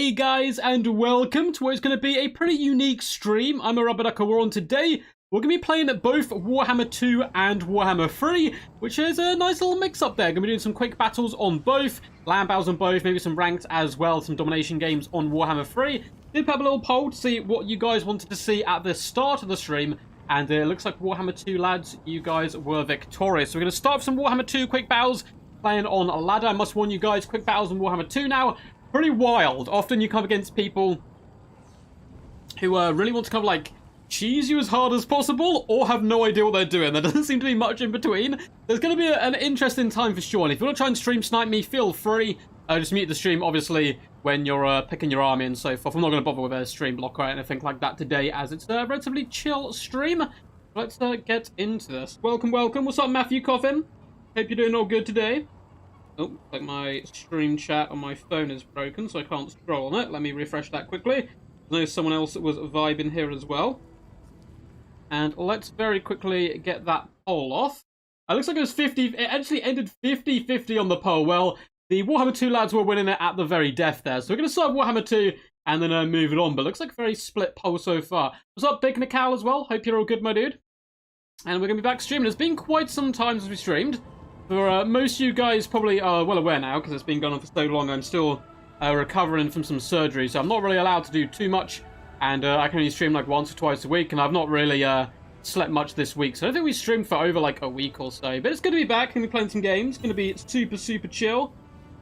Hey guys, and welcome to what is going to be a pretty unique stream. I'm a Rubber Duck War, and today we're going to be playing at both Warhammer 2 and Warhammer 3, which is a nice little mix-up there. Going to be doing some quick battles on both, land battles on both, maybe some ranked as well, some domination games on Warhammer 3. Did put up a little poll to see what you guys wanted to see at the start of the stream, and it looks like Warhammer 2 lads, you guys were victorious. So we're going to start with some Warhammer 2 quick battles, playing on a ladder. I must warn you guys, quick battles on Warhammer 2 now. Pretty wild. Often you come against people who really want to kind of like cheese you as hard as possible or have no idea what they're doing. There doesn't seem to be much in between. There's going to be an interesting time for sure. And if you want to try and stream snipe me, feel free. Just mute the stream, obviously, when you're picking your army and so forth. I'm not going to bother with a stream block or anything like that today, as it's a relatively chill stream. Let's get into this. Welcome, welcome. What's up, Matthew Coffin? Hope you're doing all good today. Oh, like my stream chat on my phone is broken, so I can't scroll on it. Let me refresh that quickly. There's someone else that was vibing here as well. And let's very quickly get that poll off. It looks like it was 50. It actually ended 50-50 on the poll. Well, the Warhammer 2 lads were winning it at the very death there. So we're going to start Warhammer 2 and then move it on. But it looks like a very split poll so far. What's up, Big Nical as well? Hope you're all good, my dude. And we're going to be back streaming. It's been quite some time since we streamed. For most of you guys probably are well aware now, because it's been going on for so long. I'm still recovering from some surgery, so I'm not really allowed to do too much. And I can only stream like once or twice a week, and I've not really slept much this week. So I don't think we streamed for over like a week or so. But it's good to be back. Going to be playing some games. Going to be super, super chill.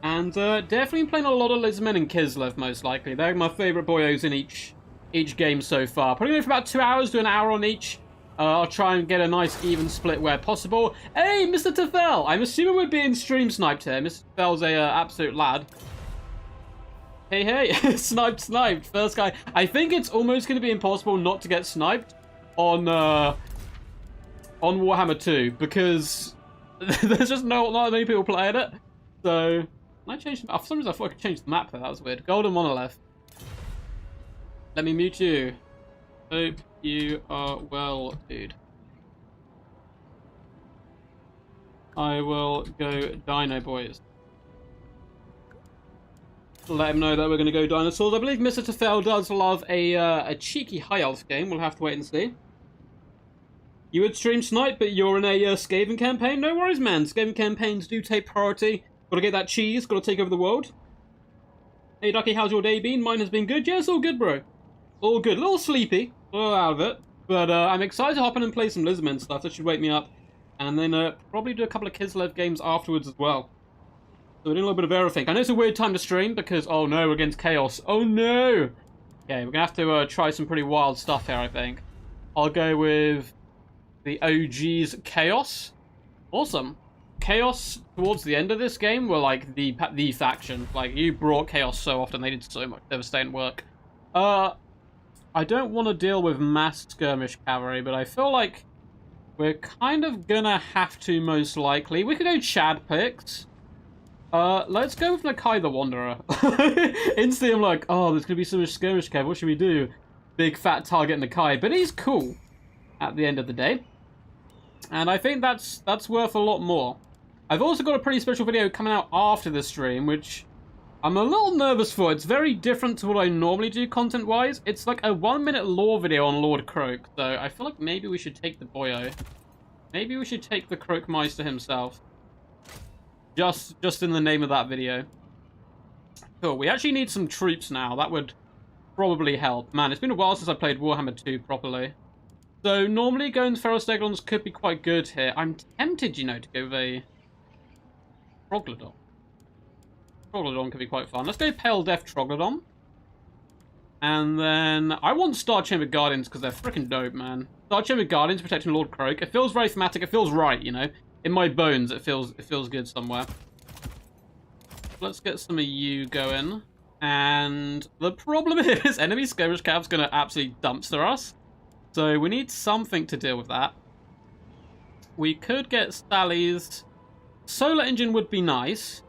And definitely playing a lot of Lizmen and Kislev, most likely. They're my favourite boyos in each game so far. Probably going for about 2 hours, do an hour on each. I'll try and get a nice even split where possible. Hey, Mr. Tefel! I'm assuming we're being stream sniped here. Mr. Tefel's a absolute lad. Hey, hey. sniped. First guy. I think it's almost going to be impossible not to get sniped on Warhammer 2. Because there's just not many people playing it. So, can I change... For some reason I thought I could change the map there. That was weird. Golden monolith. Let me mute you. Hope you are well, dude. I will go Dino Boys. Let him know that we're going to go Dinosaurs. I believe Mr. Tefel does love a cheeky High Elf game. We'll have to wait and see. You would stream snipe, but you're in a Skaven campaign? No worries, man. Skaven campaigns do take priority. Got to get that cheese. Got to take over the world. Hey, Ducky, how's your day been? Mine has been good. Yeah, it's all good, bro. All good. A little sleepy. A little out of it. But I'm excited to hop in and play some Lizmen stuff. That should wake me up. And then probably do a couple of Kislev games afterwards as well. So we're doing a little bit of everything. I know it's a weird time to stream because, oh no, we're against Chaos. Oh no! Okay, we're going to have to try some pretty wild stuff here, I think. I'll go with the OG's Chaos. Awesome. Chaos, towards the end of this game, were like the faction. Like, you brought Chaos so often. They did so much devastating work. I don't want to deal with mass skirmish cavalry, but I feel like we're kind of gonna have to, most likely. We could go Chad picks. Let's go with Nakai the Wanderer. Instantly I'm like, oh, there's gonna be so much skirmish cav. What should we do? Big fat target Nakai, but he's cool at the end of the day. And I think that's worth a lot more. I've also got a pretty special video coming out after the stream, which I'm a little nervous for. It's very different to what I normally do content-wise. It's like a 1-minute lore video on Lord Croak, so I feel like maybe we should take the boyo. Maybe we should take the Croakmeister himself. Just in the name of that video. Cool, we actually need some troops now. That would probably help. Man, it's been a while since I played Warhammer 2 properly. So normally going Ferrosteglons could be quite good here. I'm tempted, you know, to go with a Troglodon. Troglodon could be quite fun. Let's go Pale Death Troglodon. And then I want Star Chamber Guardians because they're freaking dope, man. Star Chamber Guardians protecting Lord Croak. It feels very thematic. It feels right, you know. In my bones, it feels good somewhere. Let's get some of you going. And the problem is enemy skirmish cav's going to absolutely dumpster us. So we need something to deal with that. We could get Sally's. Solar engine would be nice.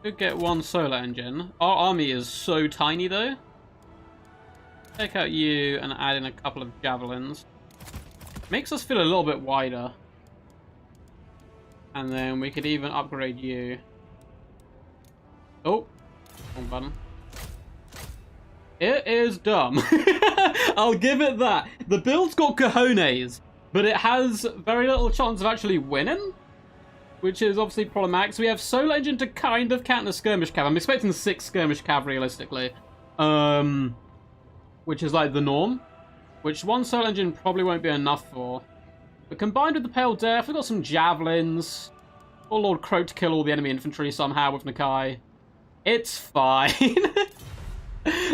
Could get one solar engine. Our army is so tiny though. Take out you and add in a couple of javelins. Makes us feel a little bit wider. And then we could even upgrade you. Oh, Wrong button. It is dumb. I'll give it that. The build's got cojones, but it has very little chance of actually winning, which is obviously problematic. So we have Soul Engine to kind of counter Skirmish Cav. I'm expecting 6 Skirmish Cav realistically, which is like the norm, which 1 Soul Engine probably won't be enough for. But combined with the Pale Death, we've got some Javelins, or Lord Croak to kill all the enemy infantry somehow with Nakai. It's fine.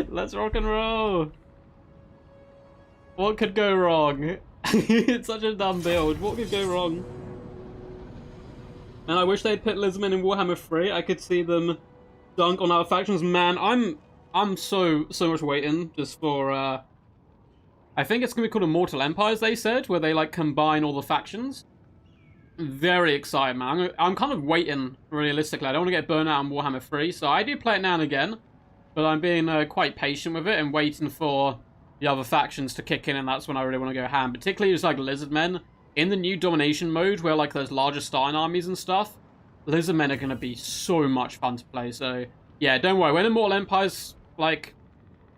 Let's rock and roll. What could go wrong? It's such a dumb build. What could go wrong? And I wish they'd put Lizardmen in Warhammer 3. I could see them dunk on other factions. Man, I'm so much waiting just for I think it's gonna be called Immortal Empires, they said, where they like combine all the factions. Very excited, man. I'm kind of waiting, realistically. I don't want to get burnt out on Warhammer 3, so I do play it now and again. But I'm being quite patient with it and waiting for the other factions to kick in, and that's when I really want to go ham. Particularly just like Lizardmen. In the new domination mode, where like those larger Stein armies and stuff, Lizardmen are going to be so much fun to play. So, yeah, don't worry. When Immortal Empires, like,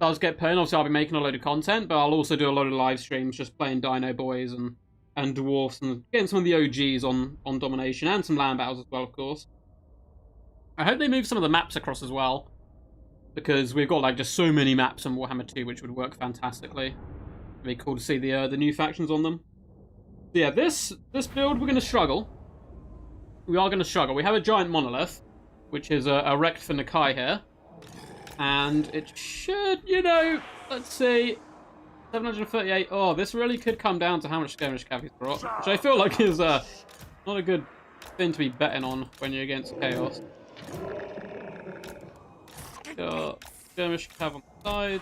does get put in, obviously I'll be making a load of content, but I'll also do a load of live streams just playing Dino Boys and Dwarfs and getting some of the OGs on domination, and some land battles as well, of course. I hope they move some of the maps across as well, because we've got like just so many maps on Warhammer 2, which would work fantastically. It'd be cool to see the new factions on them. So yeah, this build we're going to struggle. We are going to struggle. We have a giant monolith, which is erect for Nakai here, and it should, you know, let's see, 738. Oh, this really could come down to how much skirmish cav he's brought, which I feel like is not a good thing to be betting on when you're against Chaos. Got skirmish cav on the side.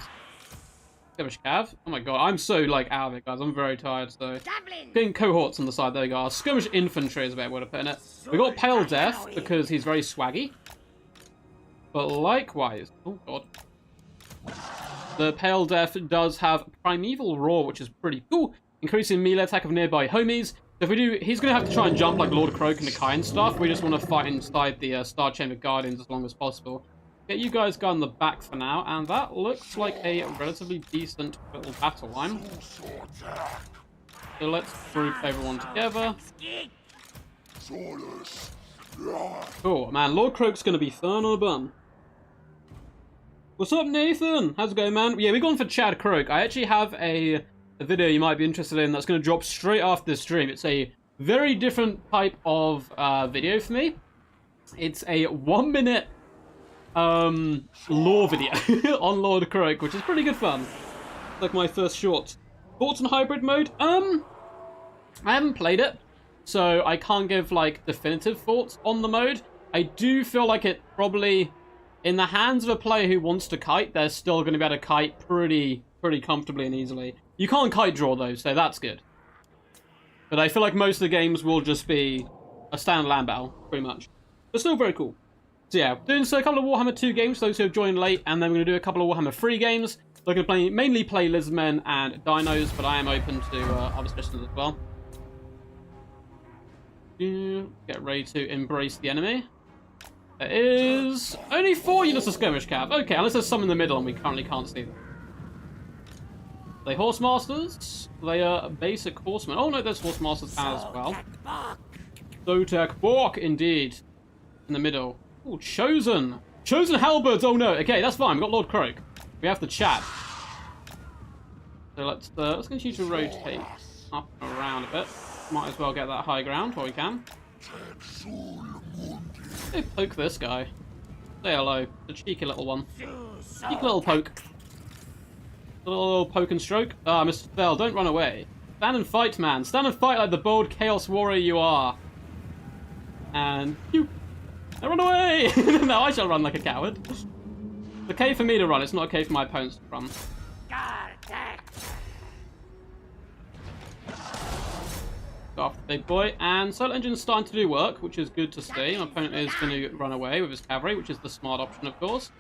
Skirmish cav. Oh my god, I'm so like out of it, guys. I'm very tired. So getting cohorts on the side. There you go. Skirmish infantry is a better way to put it. We got Pale Death because he's very swaggy. But likewise, oh god, the Pale Death does have Primeval Roar, which is pretty cool, increasing melee attack of nearby homies. So if we do, he's going to have to try and jump like Lord Croak and Nakai and stuff. We just want to fight inside the Star Chamber Guardians as long as possible. Get you guys go on the back for now, and that looks like a relatively decent little battle line. So let's group everyone together. Cool, man. Lord Croak's going to be fun on a bun. What's up, Nathan? How's it going, man? Yeah, we're going for Chad Croak. I actually have a video you might be interested in that's going to drop straight after this stream. It's a very different type of video for me. It's a 1-minute lore video on Lord Croak, which is pretty good fun. Like my first short. Thoughts on hybrid mode? I haven't played it, so I can't give like definitive thoughts on the mode. I do feel like it probably, in the hands of a player who wants to kite, they're still going to be able to kite pretty comfortably and easily. You can't kite draw though, so that's good. But I feel like most of the games will just be a standard land battle, pretty much. But still very cool. So yeah, doing a couple of Warhammer 2 games, those who have joined late, and then we're going to do a couple of Warhammer 3 games. We're going to mainly play Lizardmen and Dinos, but I am open to other suggestions as well. Get ready to embrace the enemy. There is only 4 units of skirmish cav. Okay, unless there's some in the middle and we currently can't see them. Are they horse masters? They are basic horsemen. Oh no, there's horse masters as well. Zotek Bork, indeed. In the middle. Oh, Chosen! Chosen halberds! Oh no, okay, that's fine. We've got Lord Croak. We have the chat. So let's continue to rotate up and around a bit. Might as well get that high ground while we can. Hey, poke this guy. Say hello. The cheeky little one. Cheeky little poke. A little poke and stroke. Ah, Mr. Fell, don't run away. Stand and fight, man. Stand and fight like the bold Chaos Warrior you are. And you. Now run away! No, I shall run like a coward. It's okay for me to run, it's not okay for my opponents to run. Go after the big boy. And Soul Engine's starting to do work, which is good to see. My opponent is going to run away with his cavalry, which is the smart option, of course.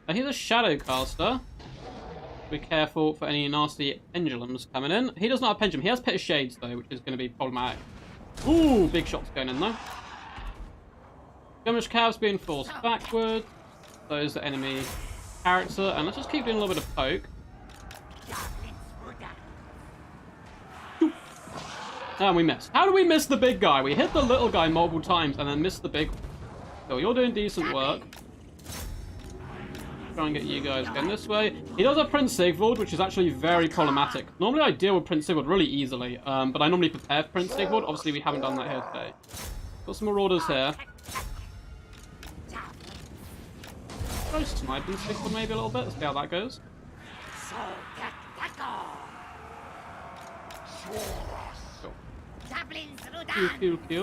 Now he's a Shadow Caster. Be careful for any nasty pendulums coming in. He does not have pendulum. He has Pit of Shades, though, which is going to be problematic. Ooh, big shots going in, though. Skirmish Cav's being forced backward. So is the enemy character, and let's just keep doing a little bit of poke. And we missed. How do we miss the big guy? We hit the little guy multiple times and then missed the big one. So you're doing decent work. Try and get you guys going this way. He does have Prince Sigvald, which is actually very problematic. Normally I deal with Prince Sigvald really easily, but I normally prepare for Prince Sigvald. Obviously we haven't done that here today. Got some marauders here. Try sniping Sigvald maybe a little bit. Let's see how that goes. Cool.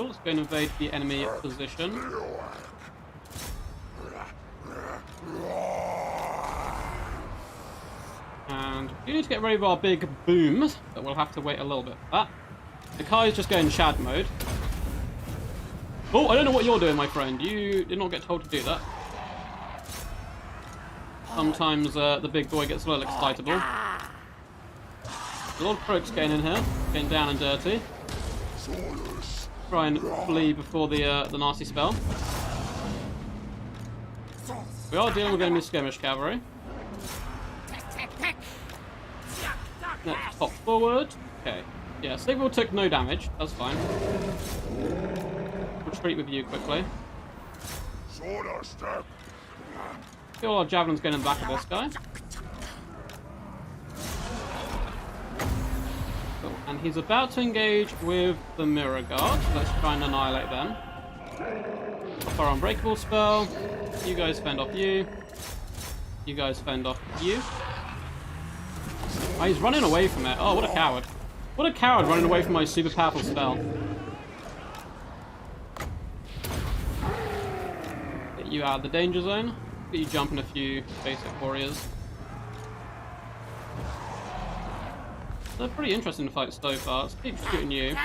Let's go and invade the enemy position. And we need to get rid of our big booms, but we'll have to wait a little bit for that. The Kai is just going Shad mode. Oh, I don't know what you're doing, my friend. You did not get told to do that. Sometimes the big boy gets a little excitable. A lot of Croaks getting in here, getting down and dirty. Try and flee before the nasty spell. We are dealing with enemy skirmish cavalry. Let's pop forward. Okay. Yeah, Sigvald took no damage. That's fine. Retreat with you quickly. Feel our javelins going in the back of this guy. Cool. And he's about to engage with the Mirror Guard. So let's try and annihilate them. Off our Unbreakable spell. You guys fend off you. You guys fend off you. Oh, he's running away from it. Oh, what a coward. What a coward running away from my super powerful spell. Get you out of the danger zone. Get you jumping a few basic warriors. They're pretty interesting to fight so far. Let's keep shooting you.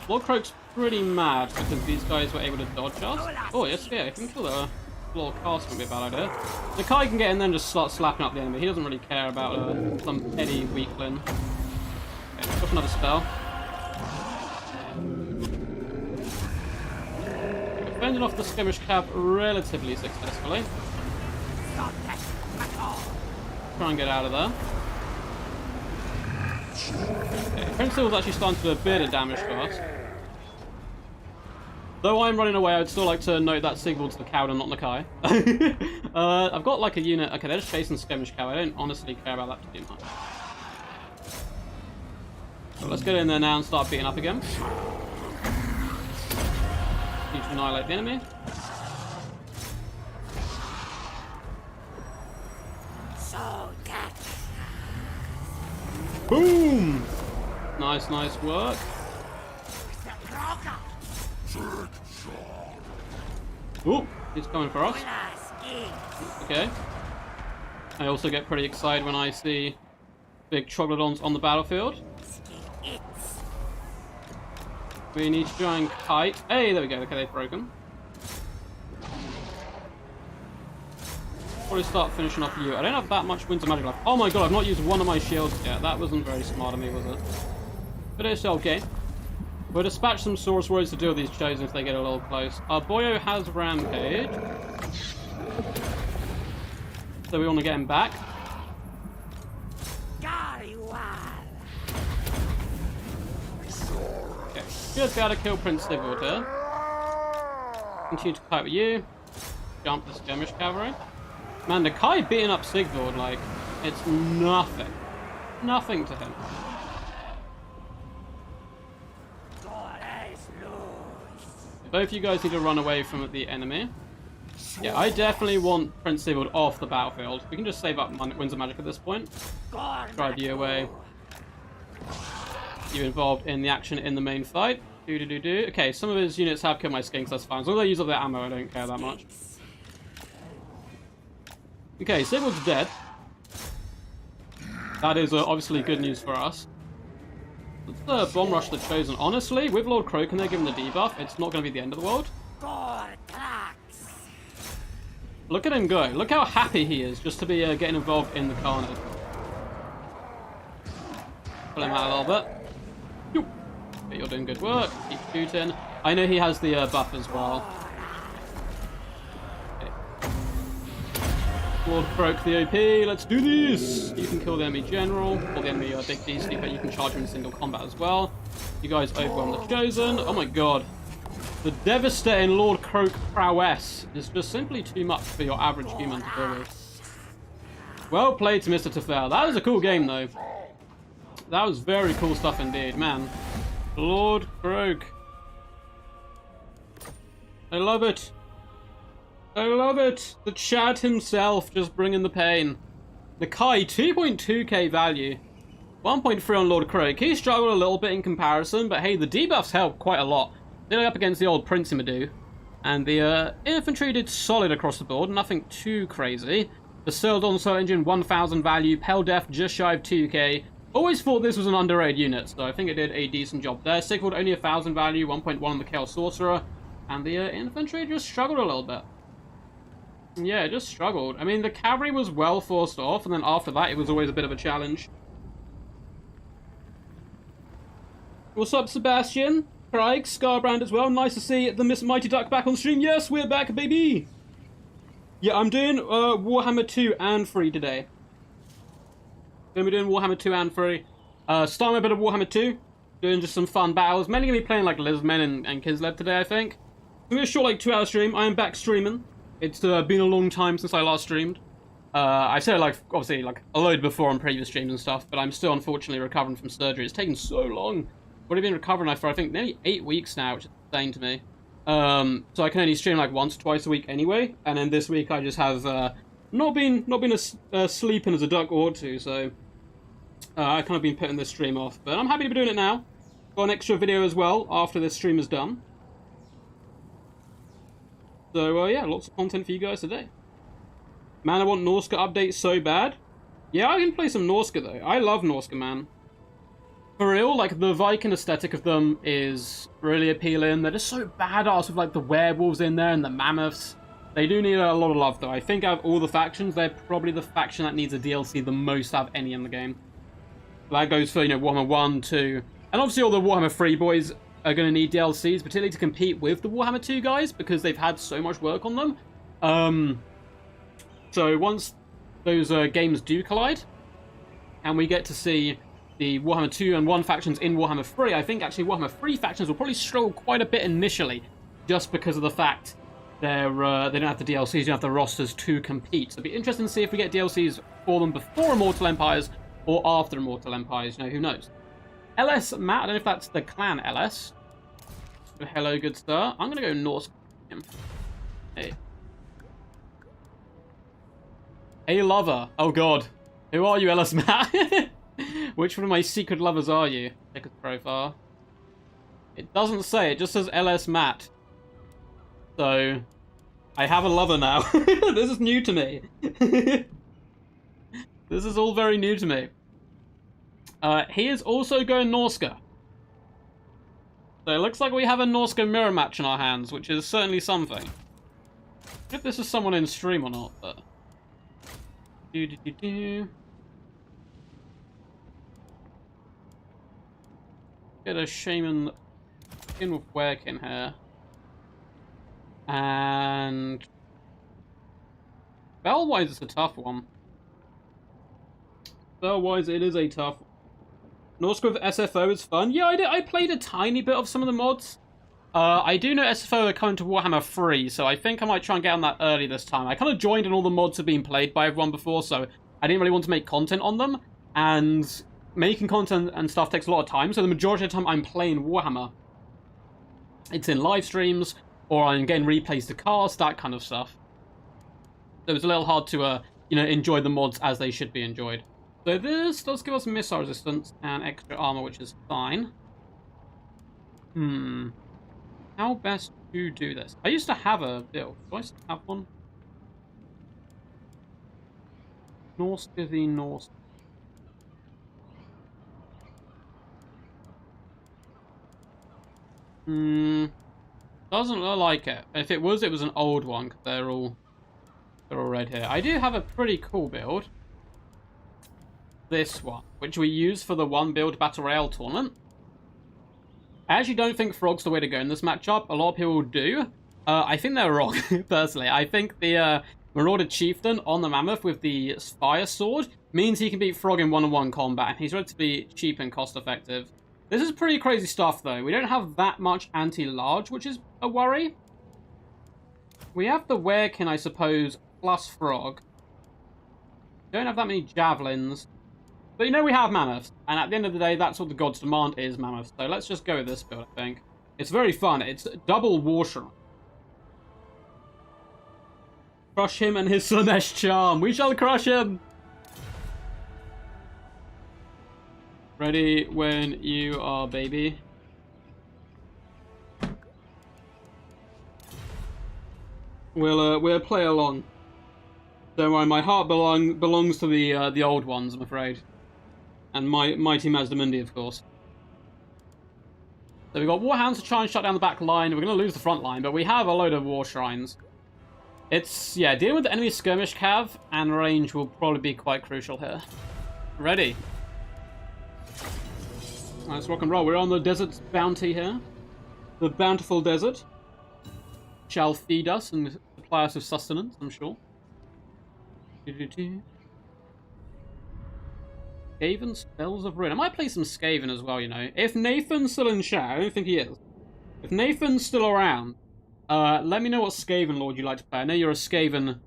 Lord Croak's pretty mad because these guys were able to dodge us. Oh, yes, yeah, I can kill the Lord Cast would be a bad idea. The Kai can get in there and just start slapping up the enemy. He doesn't really care about some petty weakling. Okay, let's go for another spell. We're fending off the skirmish cab relatively successfully. Try and get out of there. Okay, Prince Sigvald's actually starting to do a bit of damage to us. Though I'm running away, I'd still like to note that Sigvald's the coward and not the Kai. I've got like a unit. Okay, they're just chasing skirmish cow. I don't honestly care about that too much. So let's get in there now and start beating up again. Need to annihilate the enemy. Boom! Nice work. Ooh, he's coming for us. Okay. I also get pretty excited when I see big troglodons on the battlefield. We need to try and kite. Hey, there we go. Okay, they've broken. Probably start finishing off you. I don't have that much winter magic left. Oh my god, I've not used one of my shields yet. That wasn't very smart of me, was it? But it's okay. We'll dispatch some Saurus Warriors to deal with these Chosen if they get a little close. Our Boyo has Rampage. So we want to get him back. Okay, should be able to kill Prince Sigvald here. Continue to fight with you. Jump the skirmish cavalry. Man, the Kai beating up Sigvald, like, it's nothing. Nothing to him. Both you guys need to run away from the enemy. Yeah, I definitely want Prince Sigvald off the battlefield. We can just save up Winds of Magic at this point. Drive you away. You involved in the action in the main fight. Okay, some of his units have killed my skinks, that's fine. As long as they use up their ammo, I don't care that much. Okay, Sigvald's dead. That is obviously good news for us. Let's bomb rush the Chosen. Honestly, with Lord Croak and they're given the debuff, it's not going to be the end of the world. Look at him go. Look how happy he is just to be getting involved in the carnage. Pull him out a little bit. Okay, you're doing good work. Keep shooting. I know he has the buff as well. Okay. Lord Croak the OP, let's do this! You can kill the enemy general, or the enemy big beastie, but you can charge him in single combat as well. You guys overwhelm the Chosen. Oh my god. The devastating Lord Croak prowess is just simply too much for your average human to deal with. Well played to Mr. Tefel. That was a cool game though. That was very cool stuff indeed, man. Lord Croak. I love it. I love it. The Chad himself just bringing the pain. The Kai, 2.2k value. 1.3 on Lord Croak. He struggled a little bit in comparison, but hey, the debuffs helped quite a lot. Dealing up against the old Prince Imadou. And the infantry did solid across the board, nothing too crazy. The Sildon Soul Engine, 1000 value. Pell Def, just shy of 2k. Always thought this was an underrated unit, so I think it did a decent job there. Sigvald, only 1000 value, 1.1 on the Chaos Sorcerer. And the infantry just struggled a little bit. Yeah, it just struggled. I mean, the cavalry was well forced off, and then after that, it was always a bit of a challenge. What's up, Sebastian? Craig, Scarbrand as well. Nice to see the Miss Mighty Duck back on stream. Yes, we're back, baby! Yeah, I'm doing Warhammer 2 and 3 today. Gonna be doing Warhammer 2 and 3. Starting a bit of Warhammer 2. Doing just some fun battles. Mainly gonna be playing like Lizmen and Kislev today, I think. It's gonna be a short, like, 2-hour stream. I am back streaming. It's been a long time since I last streamed. I said, like, obviously, like, a load before on previous streams and stuff, but I'm still, unfortunately, recovering from surgery. It's taken so long. I've already been recovering for, I think, nearly 8 weeks now, which is insane to me. So I can only stream, like, once or twice a week anyway, and then this week I just have not been sleeping as a duck ought to, so I've kind of been putting this stream off. But I'm happy to be doing it now. Got an extra video as well after this stream is done. So, yeah, lots of content for you guys today. Man, I want Norska updates so bad. Yeah, I can play some Norska, though. I love Norska, man. For real, like, the Viking aesthetic of them is really appealing. They're just so badass with, like, the werewolves in there and the mammoths. They do need a lot of love, though. I think out of all the factions, they're probably the faction that needs a DLC the most out of any in the game. That goes for, you know, Warhammer 1, 2, and obviously all the Warhammer 3 boys are going to need DLCs, particularly to compete with the Warhammer 2 guys, because they've had so much work on them. So once those games do collide, and we get to see the Warhammer 2 and 1 factions in Warhammer 3, I think actually Warhammer 3 factions will probably struggle quite a bit initially, just because of the fact they don't have the DLCs, you don't have the rosters to compete. So it'll be interesting to see if we get DLCs for them before Immortal Empires, or after Immortal Empires, you know, who knows. LS Matt, I don't know if that's the clan LS. Hello, good sir. I'm going to go Norse. Hey. A lover. Oh, God. Who are you, LS Matt? Which one of my secret lovers are you? Check his profile. It doesn't say. It just says LS Matt. So, I have a lover now. This is new to me. This is all very new to me. He is also going Norska. So it looks like we have a Norska mirror match in our hands, which is certainly something. If this is someone in stream or not, but... Get a shaman in with Werkin here. And... Bellwise is a tough one. Bellwise, it is a tough one. Norska with SFO is fun. Yeah, I played a tiny bit of some of the mods. I do know SFO are coming to Warhammer 3, so I think I might try and get on that early this time. I kind of joined and all the mods have been played by everyone before, so I didn't really want to make content on them. And making content and stuff takes a lot of time, so the majority of the time I'm playing Warhammer. It's in live streams, or I'm getting replays to cast, that kind of stuff. So it's a little hard to, you know, enjoy the mods as they should be enjoyed. So this does give us missile resistance and extra armor, which is fine. How best to do this? I used to have a build. Do I still have one? Norska the Norse. Doesn't look like it. If it was an old one, because they're all red here. I do have a pretty cool build. This one, which we use for the one build battle royale tournament. I actually don't think Frog's the way to go in this matchup. A lot of people do. I think they're wrong, personally. I think the Marauder Chieftain on the Mammoth with the Fire Sword means he can beat Frog in one-on-one combat, and he's relatively cheap and cost-effective. This is pretty crazy stuff, though. We don't have that much anti-large, which is a worry. We have the Werekin, I suppose, plus Frog. Don't have that many Javelins. But you know we have Mammoths, and at the end of the day, that's what the gods demand is Mammoths. So let's just go with this build, I think. It's very fun. It's double War Shrine. Crush him and his Slanesh charm. We shall crush him! Ready when you are, baby. We'll play along. Don't worry, my heart belongs to the old ones, I'm afraid. And Mighty Mazdamundi, of course. So we've got Warhounds to try and shut down the back line. We're going to lose the front line, but we have a load of War Shrines. It's, yeah, dealing with the enemy skirmish cav and range will probably be quite crucial here. Ready. Let's rock and roll. We're on the desert bounty here. The bountiful desert shall feed us and supply us with sustenance, I'm sure. Skaven Spells of Ruin. I might play some Skaven as well, you know. If Nathan's still in chat, I don't think he is. If Nathan's still around, let me know what Skaven Lord you like to play. I know you're a Skaven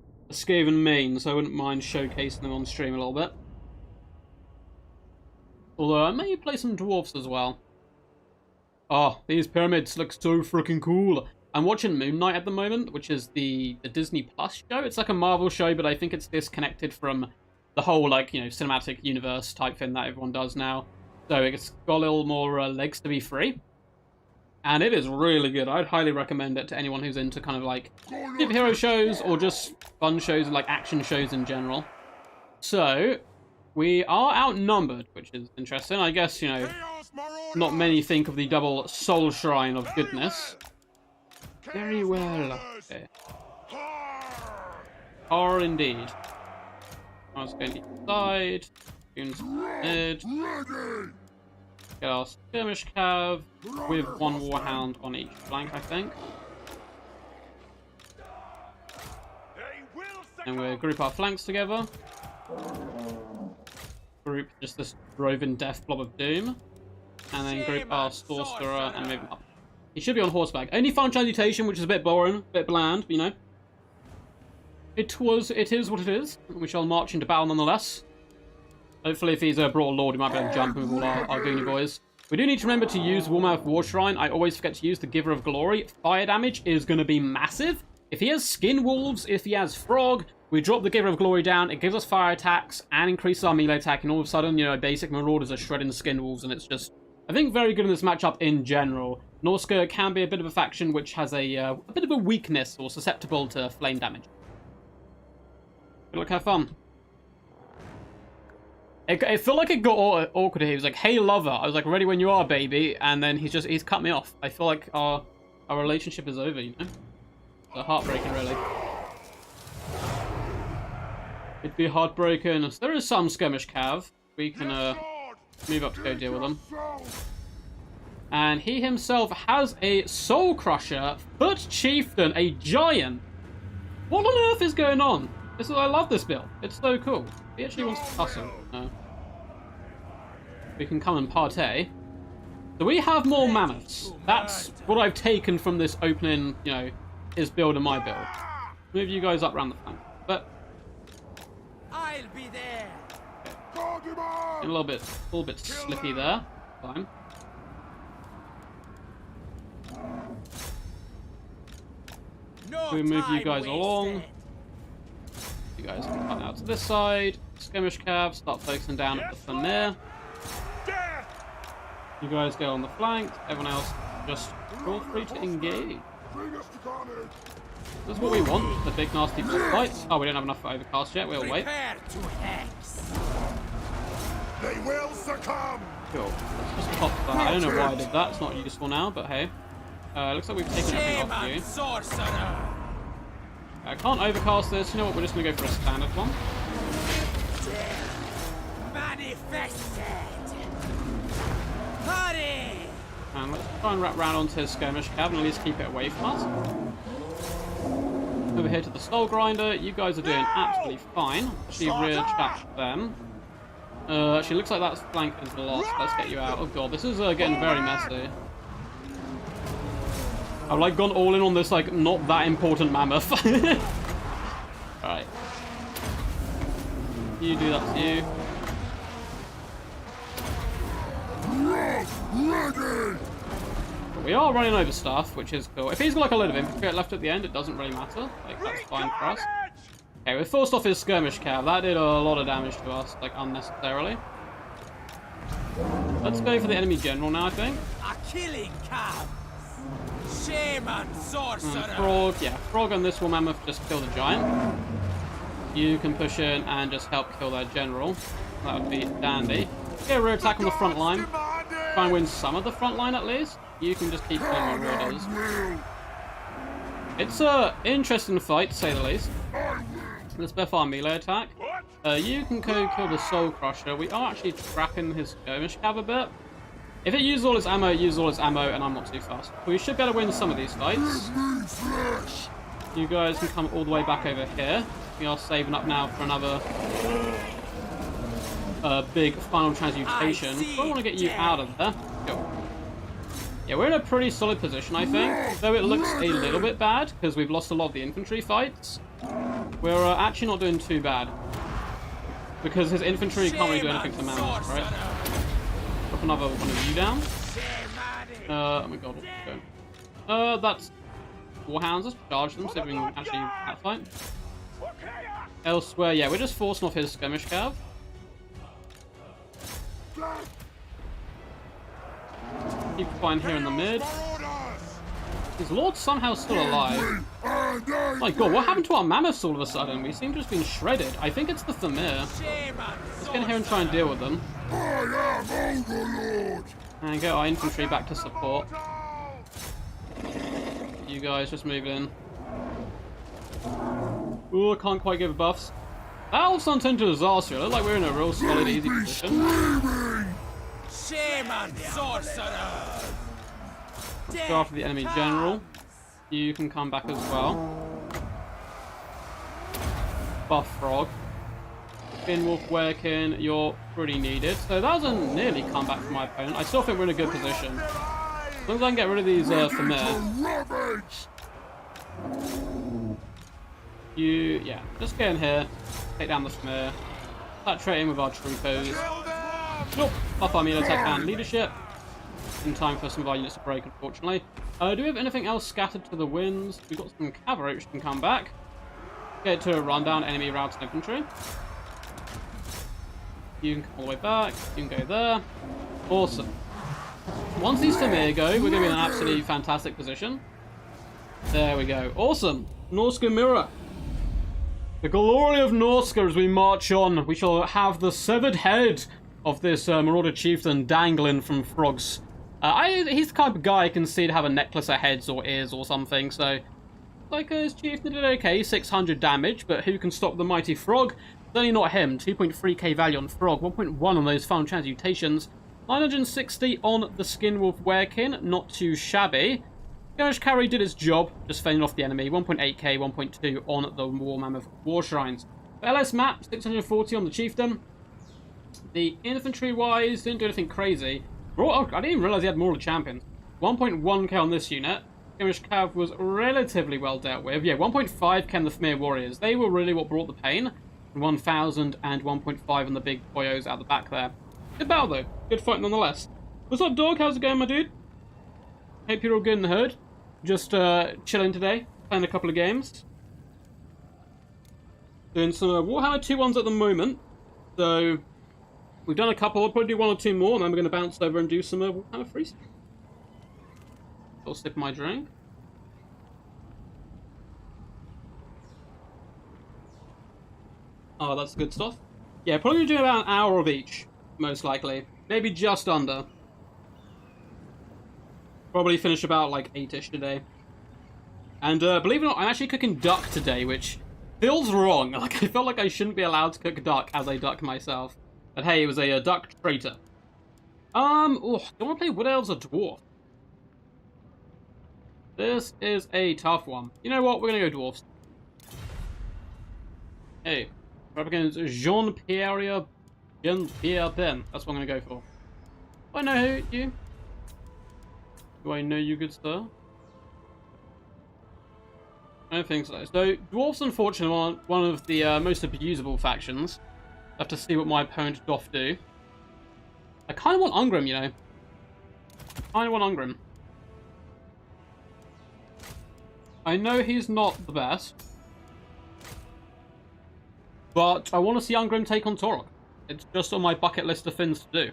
main, so I wouldn't mind showcasing them on stream a little bit. Although I may play some Dwarfs as well. Oh, these pyramids look so freaking cool. I'm watching Moon Knight at the moment, which is the Disney Plus show. It's like a Marvel show, but I think it's disconnected from the whole, like, you know, cinematic universe type thing that everyone does now. So it's got a little more legs to be free. And it is really good. I'd highly recommend it to anyone who's into kind of like superhero shows or just fun shows, like action shows in general. So we are outnumbered, which is interesting. I guess, you know, not many think of the double Soul Shrine of goodness. Very well. Okay. Or indeed. Let's go inside. Mid. Get our skirmish cav with one warhound on each flank, I think. And we'll group our flanks together. Group just this roving death blob of doom. And then group our sorcerer and move him up. He should be on horseback. Only fun transmutation, which is a bit boring, a bit bland, but you know. It is what it is. We shall march into battle nonetheless. Hopefully if he's a brought lord, we might be able to jump with all our Goonie boys. We do need to remember to use Warmouth War Shrine. I always forget to use the Giver of Glory. Fire damage is going to be massive. If he has Skin Wolves, if he has Frog, we drop the Giver of Glory down. It gives us fire attacks and increases our melee attack. And all of a sudden, you know, basic Marauders are shredding Skin Wolves. And it's just, I think, very good in this matchup in general. Norska can be a bit of a faction which has a bit of a weakness or susceptible to flame damage. Good luck, have fun. It felt like it got awkward here. He was like, hey, lover. I was like, ready when you are, baby. And then he's cut me off. I feel like our relationship is over, you know? So heartbreaking, really. It'd be heartbreaking. So there is some skirmish cav. We can move up to go deal with them. And he himself has a Soul Crusher, Foot Chieftain, a Giant. What on earth is going on? I love this build. It's so cool. He actually wants to tussle. We can come and partay. So we have more mammoths. That's what I've taken from this opening, you know, his build and my build. Move you guys up around the flank. But I'll be there. Okay. A little bit slippy there. Fine. We move you guys along. You guys can cut out to this side. Skirmish cav, start focusing down at the Thamir. You guys go on the flank. Everyone else, just feel free to engage. This is what we want, the big nasty boss fights. Oh, we don't have enough for Overcast yet. We'll wait. They will succumb. Cool. Let's just pop that. I don't know why I did that. It's not useful now, but hey. Looks like we've taken everything off you. I can't overcast this. You know what? We're just going to go for a standard one. Manifested. Hurry. And let's try and wrap round onto his skirmish cav and at least keep it away from us. over here to the Soul Grinder. You guys are doing absolutely fine. Actually, rear track them. Actually, looks like that's flank is lost. Let's get you out. Oh god, this is getting very messy. I've like gone all in on this like not that important mammoth. Alright. You do that to you. But we are running over stuff, which is cool. If he's got like a load of infantry left at the end, it doesn't really matter. Like, that's fine for us. Okay, we forced off his skirmish cav. That did a lot of damage to us, like, unnecessarily. Let's go for the enemy general now, I think. A killing cav. Shaman sorcerer. Frog, yeah, Frog and this war mammoth just kill the giant. You can push in and just help kill their general. That would be dandy. Get a rear attack on the front line. Try and win some of the front line at least. You can just keep killing your raiders. It's an interesting fight, to say the least. Let's buff our melee attack. You can go kill the Soul Crusher. We are actually trapping his skirmish cav a bit. If it uses all its ammo, it uses all its ammo, and I'm not too fast. We should be able to win some of these fights. You guys can come all the way back over here. We are saving up now for another big final transmutation. I want to get you out of there. Go. Yeah, we're in a pretty solid position, I think. Though it looks a little bit bad, because we've lost a lot of the infantry fights. We're actually not doing too bad. Because his infantry can't really do anything to mammoths, right? Drop another one of you down. Oh my god, what's going? That's Warhounds. Let's charge them, see if we can actually fight. Elsewhere, yeah, we're just forcing off his skirmish cav. Keep fine here in the mid. His lord's somehow still alive. My god, what happened to our mammoths all of a sudden? We seem to have been shredded. I think it's the Thamir. Let's get in here and try and deal with them. And get our infantry back to support. You guys just move in. Ooh, I can't quite give buffs. That all sounds into disaster. It looks like we're in a real solid, easy position. Shaman sorcerer. Go after the enemy general. You can come back as well. Buff Frog. Finwolf Werkin, you're pretty needed. So that was a nearly comeback from my opponent. I still think we're in a good position. As long as I can get rid of these Thamir. Yeah, just get in here. Take down the Thamir. Start trading with our troopers. Nope. Buff our melee attack and leadership. In time for some of our units to break, unfortunately. Do we have anything else scattered to the winds? We've got some cavalry which can come back. Get to run down enemy routes and infantry. You can come all the way back. You can go there. Awesome. Once these Thamir go, we're going to be in an absolutely fantastic position. There we go. Awesome. Norska Mirror. The glory of Norska as we march on. We shall have the severed head of this Marauder Chieftain dangling from Frog's. He's the type of guy I can see to have a necklace of heads or ears or something, so... Like, his Chieftain did okay, 600 damage, but who can stop the mighty Frog? Certainly not him. 2.3k value on Frog, 1.1 on those final transmutations, 960 on the Skinwolf Werkin, not too shabby. Skirmish Carry did its job, just fending off the enemy, 1.8k, 1.2 on the War Mammoth War Shrines. LS map, 640 on the Chieftain. The infantry-wise, didn't do anything crazy. I didn't even realise he had more of the champions. 1.1k on this unit. Skirmish Cav was relatively well dealt with. Yeah, 1.5k on the Thamir Warriors. They were really what brought the pain. 1,000 and 1.5 on the big boyos out the back there. Good battle though. Good fight nonetheless. What's up, dog? How's it going, my dude? Hope you're all good in the herd. Just chilling today. Playing a couple of games. Doing some Warhammer 2-1s at the moment. So... We've done a couple, we'll probably do one or two more, and then we're going to bounce over and do some Warhammer Freestyle. I'll sip my drink. Oh, that's good stuff. Yeah, probably do about an hour of each, most likely. Maybe just under. Probably finish about like 8ish today. And believe it or not, I'm actually cooking duck today, which feels wrong. Like, I felt like I shouldn't be allowed to cook duck as a duck myself. But hey, it was a duck traitor. Do I want to play Wood Elves or Dwarf? This is a tough one. You know what? We're going to go Dwarfs. Hey, we're up against Jean-Pierre Ben. That's what I'm going to go for. Do I know you? Do I know you, good sir? I don't think so. So, Dwarfs, unfortunately, are one of the most abusable factions. I have to see what my opponent doth do. I kind of want Ungrim, you know. I kind of want Ungrim. I know he's not the best. But I want to see Ungrim take on Torok. It's just on my bucket list of things to do.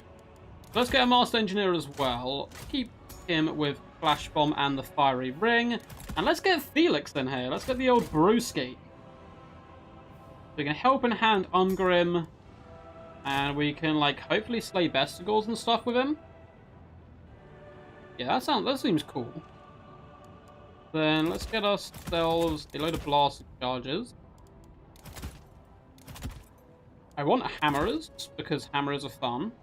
Let's get a Master Engineer as well. Keep him with Flash Bomb and the Fiery Ring. And let's get Felix in here. Let's get the old Brewski. We can help in hand Ungrim. And we can, like, hopefully slay Bestigors and stuff with him. Yeah, that seems cool. Then let's get ourselves a load of blast charges. I want hammerers, because hammerers are fun.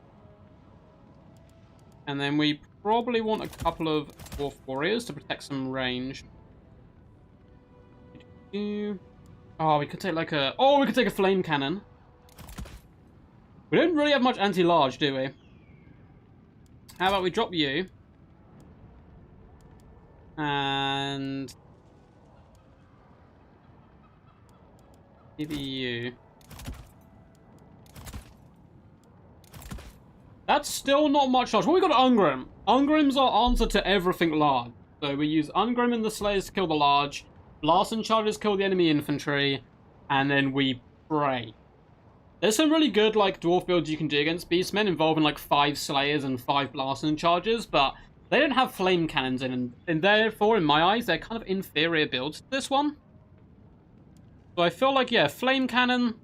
And then we probably want a couple of Dwarf Warriors to protect some range. Oh, we could take like a... Oh, we could take a Flame Cannon. We don't really have much anti-large, do we? How about we drop you? And... maybe you. That's still not much large. Well, we got Ungrim. Ungrim's our answer to everything large. So we use Ungrim and the Slayers to kill the large. Blast and charges kill the enemy infantry. And then we pray. There's some really good, like, dwarf builds you can do against Beastmen involving, like, 5 Slayers and 5 Blast and charges, but they don't have Flame Cannons in, and therefore, in my eyes, they're kind of inferior builds to this one. So I feel like, yeah, Flame Cannon.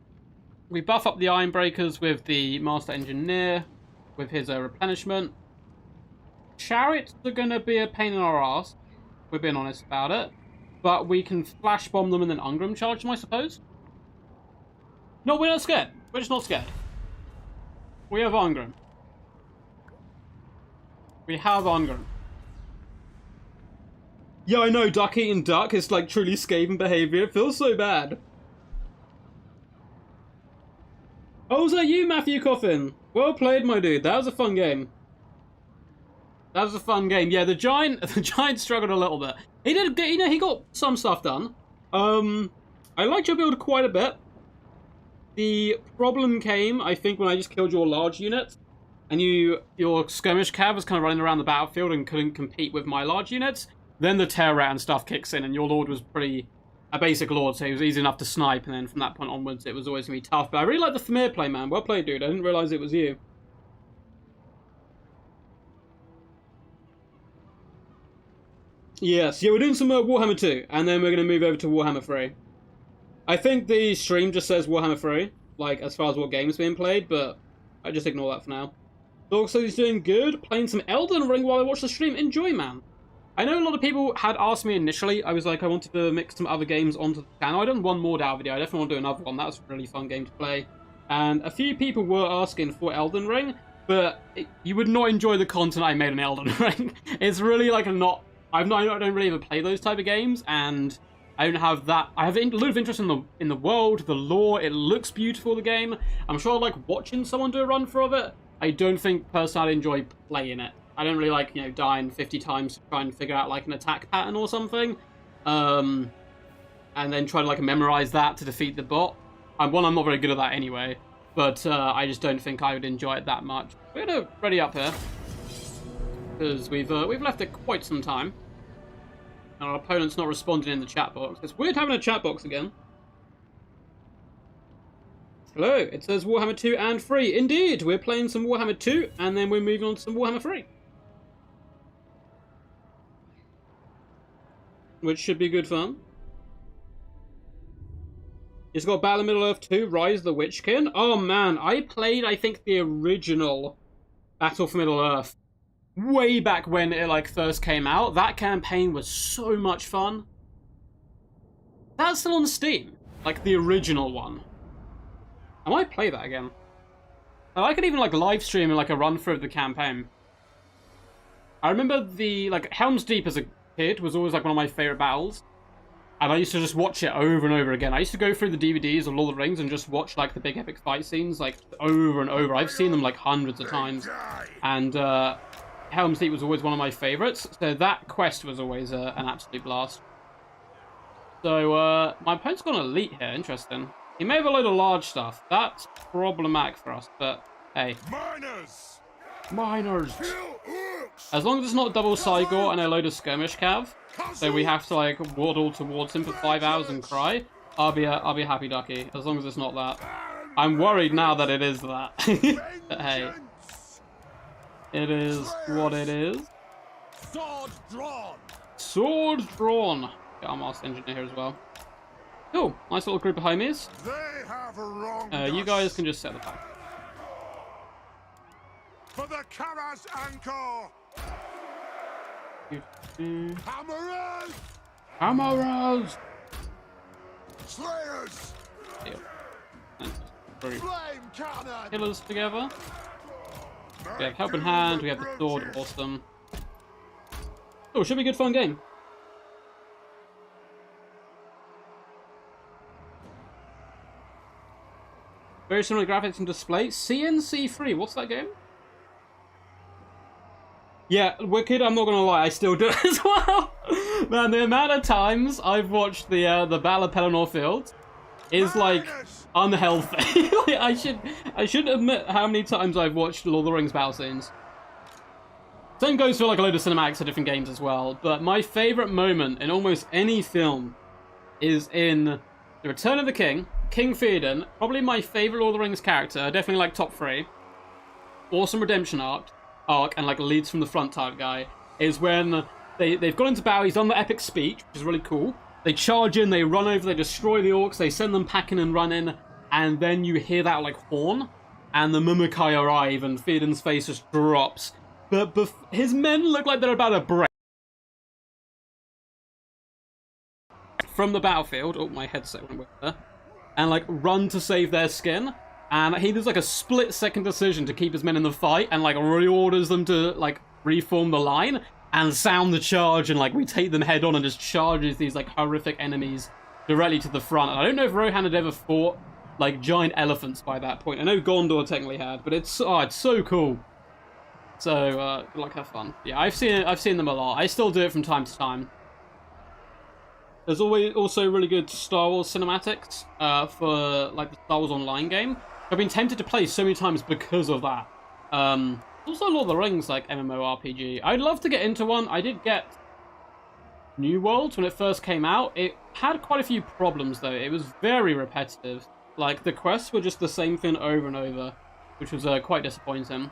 We buff up the Iron Breakers with the Master Engineer, with his replenishment. Chariots are going to be a pain in our ass. We're being honest about it. But we can Flash Bomb them and then Ungrim charge them, I suppose. No, we're not scared. We're just not scared. We have Ungrim. We have Ungrim. Yeah, I know, duck eating duck is like truly Skaven behavior. It feels so bad. Oh, was that you, Matthew Coffin? Well played, my dude. That was a fun game. That was a fun game. Yeah, the giant struggled a little bit. He did get, you know, he got some stuff done. I liked your build quite a bit. The problem came, I think, when I just killed your large units, and your skirmish cav was kind of running around the battlefield and couldn't compete with my large units. Then the Terror Rat and stuff kicks in, and your lord was pretty a basic lord, so he was easy enough to snipe, and then from that point onwards, it was always going to be tough. But I really like the Thamir play, man. Well played, dude. I didn't realize it was you. Yes, yeah, we're doing some Warhammer 2, and then we're going to move over to Warhammer 3. I think the stream just says Warhammer 3, like, as far as what game's being played, but I just ignore that for now. Dog says he's doing good, playing some Elden Ring while I watch the stream. Enjoy, man. I know a lot of people had asked me initially, I was like, I wanted to mix some other games onto the channel. I done one more DAO video, I definitely want to do another one. That was a really fun game to play. And a few people were asking for Elden Ring, but you would not enjoy the content I made on Elden Ring. It's really like not... I don't really ever play those type of games, and I don't have that. I have a lot of interest in the world, the lore. It looks beautiful, the game. I'm sure I like watching someone do a run through of it. I don't think personally I'd enjoy playing it. I don't really like, you know, dying 50 times to try and figure out like an attack pattern or something, and then try to like memorize that to defeat the bot. I'm not very good at that anyway, but I just don't think I would enjoy it that much. We're gonna ready up here because we've left it quite some time. And our opponent's not responding in the chat box. It's weird having a chat box again. Hello, it says Warhammer 2 and 3. Indeed, we're playing some Warhammer 2, and then we're moving on to some Warhammer 3. Which should be good fun. It's got Battle of Middle-earth 2, Rise of the Witchkin. Oh man, I played, I think, the original Battle for Middle-earth way back when it like first came out. That campaign was so much fun. That's still on Steam, like the original one. I might play that again. I could even like live stream like a run through of the campaign. I remember the like Helm's Deep as a kid was always like one of my favorite battles. And I used to just watch it over and over again. I used to go through the DVDs of Lord of the Rings and just watch, like, the big epic fight scenes, like, over and over. I've seen them, like, hundreds of times. And, Helm's Deep was always one of my favorites. So that quest was always an absolute blast. So, my opponent's got an elite here. Interesting. He may have a load of large stuff. That's problematic for us, but, hey. Miners! Miners! Kill orcs! As long as it's not double Cygor and a load of skirmish cav, so we have to, like, waddle towards him for 5 hours and cry, I'll be a happy ducky, as long as it's not that. I'm worried now that it is that. But hey. It is what it is. Sword drawn! Sword drawn! Get our Master Engineer here as well. Cool. Nice little group of homies. They have wronged You guys can just set the back. For the Kara's anchor! Hammerers! Hammerers! Slayers! Deal. And three Flame cannon! killers together. We have Helping Hand, we have the Sword, awesome. Oh, should be a good fun game. Very similar graphics and display. CNC3, what's that game? Yeah, Wicked, I'm not gonna lie, I still do it as well. Man, the amount of times I've watched the Battle of Pelennor Field is, like, unhealthy. Like, I should admit how many times I've watched Lord of the Rings battle scenes. Same goes for, like, a load of cinematics of different games as well, but my favourite moment in almost any film is in The Return of the King, King Theoden, probably my favourite Lord of the Rings character, definitely, like, top 3. Awesome redemption arc, and, like, leads from the front type guy, is when they've gone into battle, he's done the epic speech, which is really cool. They charge in, they run over, they destroy the orcs, they send them packing and running, and then you hear that, like, horn, and the Mumukai arrive, and Theoden's face just drops. But his men look like they're about to break from the battlefield. Oh, my headset went with there. And, like, run to save their skin. And he does, like, a split-second decision to keep his men in the fight, and, like, reorders them to, like, reform the line and sound the charge, and, like, we take them head on and just charges these, like, horrific enemies directly to the front. And I don't know if Rohan had ever fought, like, giant elephants by that point. I know Gondor technically had, but it's so cool. So, good luck, have fun. Yeah, I've seen them a lot. I still do it from time to time. There's always also really good Star Wars cinematics for, like, the Star Wars Online game. I've been tempted to play so many times because of that. Also Lord of the Rings, like, MMORPG. I'd love to get into one. I did get New Worlds when it first came out. It had quite a few problems, though. It was very repetitive. Like, the quests were just the same thing over and over, which was quite disappointing.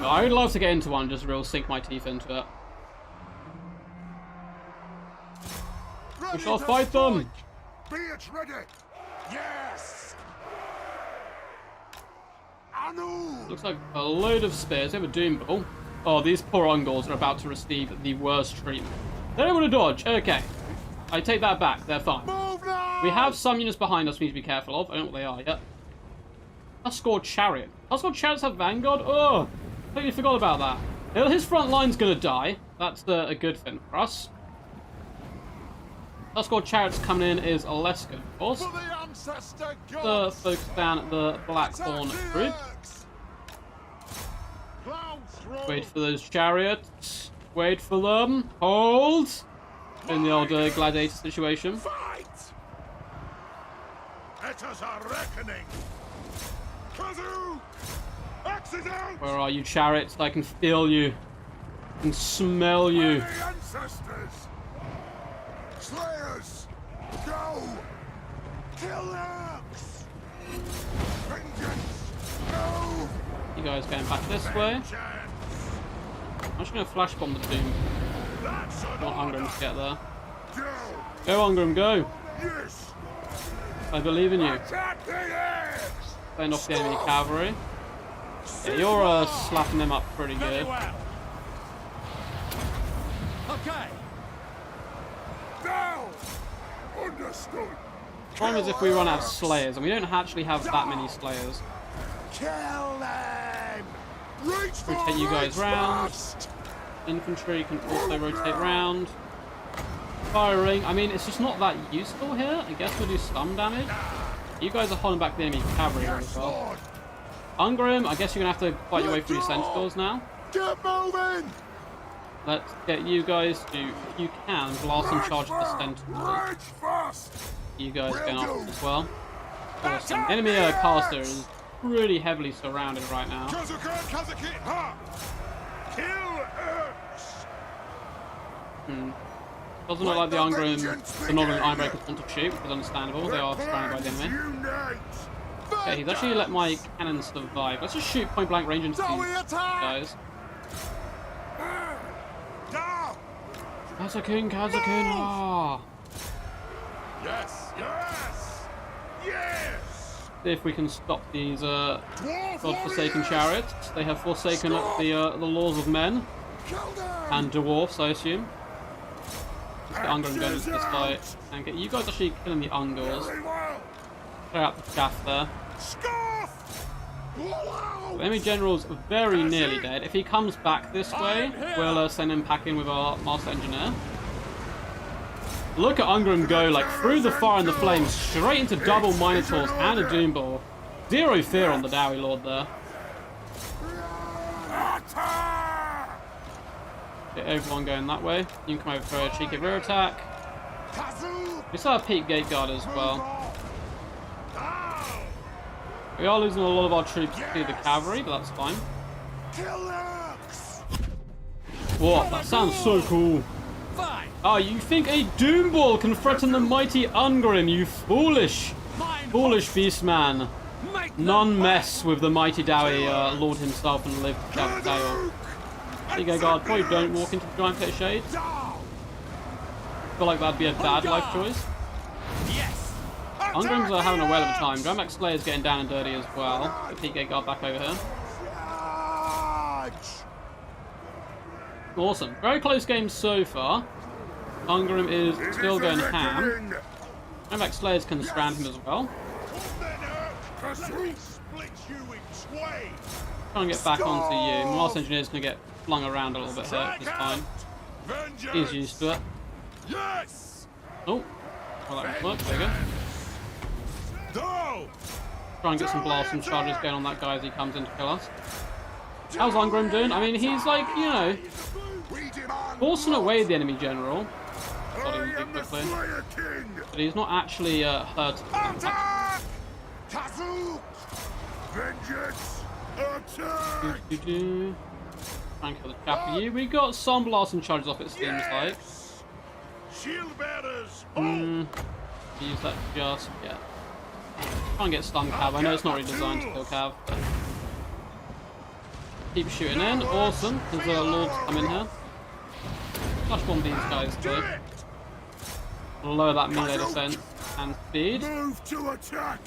But I would love to get into one, just real sink my teeth into it. We shall fight them! Be it ready! Yes! Anu! Looks like a load of spears. They have a Doom Ball. Oh, these poor Ungors are about to receive the worst treatment. They're able to dodge. Okay. I take that back. They're fine. Move now! We have some units behind us we need to be careful of. I don't know what they are yet. Tuskor Chariot. Tuskor Chariots have Vanguard? Oh! Completely forgot about that. His front line's gonna die. That's a good thing for us. Tuskor Chariots coming in is less good, of course. For the ancestor The focus down at the Blackhorn group. Wait for those chariots. Wait for them. Hold! In the old gladiator situation. Fight! It is a reckoning! Kazoo! Accident! Where are you, chariots? I can feel you. I can smell you. The ancestors! Slayers! Go! Kill orcs! Vengeance! Go! You guys going back this way. I'm just going to flash bomb the Doom. I want Ungram to get there. Go, Ungram, go! Yes! I believe in you. Attack the eggs! Fend off the enemy cavalry. Yeah, you're slapping them up pretty Very good. well. Okay. Down! Understood! Problem is if we run out of Slayers, and we don't actually have that many Slayers. Kill them! Reach for Rotate you guys Reach round. Thrust! Infantry can also rotate round. firing. I mean, it's just not that useful here. I guess we'll do some damage. You guys are holding back the enemy cavalry really well. Ungrim, I guess you're going to have to fight your way through your centaurs now. Get moving! Let's get you guys to, if you can, blast and charge the centaurs. Rage fast! You guys going off as well. Awesome. Enemy caster is pretty heavily surrounded right now. Doesn't look like the Ungrim, the Northern Ironbreakers want to shoot, which is understandable. They are surrounded by the enemy. Okay, he's actually let my cannons survive. Let's just shoot point blank range into these guys. Kazakun, ah! Yes, yes, yes! See if we can stop these godforsaken chariots. They have forsaken the laws of men and dwarfs, I assume. Let's get Ungrim going into this fight and get you guys actually killing the Ungors. Clear out the chaff there. The enemy general's very nearly dead. If he comes back this way, we'll send him packing with our master engineer. Look at Ungrim go, like, through the fire and the flames, straight into double Minotaurs and a Doomball. Zero fear on the Dowie Lord there. Get everyone going that way. You can come over for a cheeky rear attack. We still have Peak Gate Guard as well. We are losing a lot of our troops to the cavalry, but that's fine. What? That sounds so cool. Oh, you think a Doomball can threaten the mighty Ungrim, you foolish beastman. None mess with the mighty Dowie Lord himself and live to tell the tale. Peak Guard, probably don't walk into the Giant Pit of Shade. I feel like that'd be a bad life choice. Ungrim's having a whale of a time. Grandmax Slayer's getting down and dirty as well. Get Peak Gate Guard back over here. Awesome. Very close game so far. Ungrim is still going ham. Grandmax Slayers can strand him as well. Trying to get back onto you. Master Engineer's going to get flung around a little bit here, which is fine. He's used to it. Oh, well that worked. There we go. Try and get some blasts and charges going on that guy as he comes in to kill us. How's Ungrim doing? I mean, he's like, you know, forcing away the enemy general. Quickly. But he's not actually hurt. Try and kill the chap for you. We got some blasts and charges off, it seems like. Use that just yet. Try and get stun Cav. I know it's not really designed to kill Cav, but keep shooting in. Awesome. There's a Lord come in here. Flash bomb these guys too. Lower that melee defense and speed. Move to attack.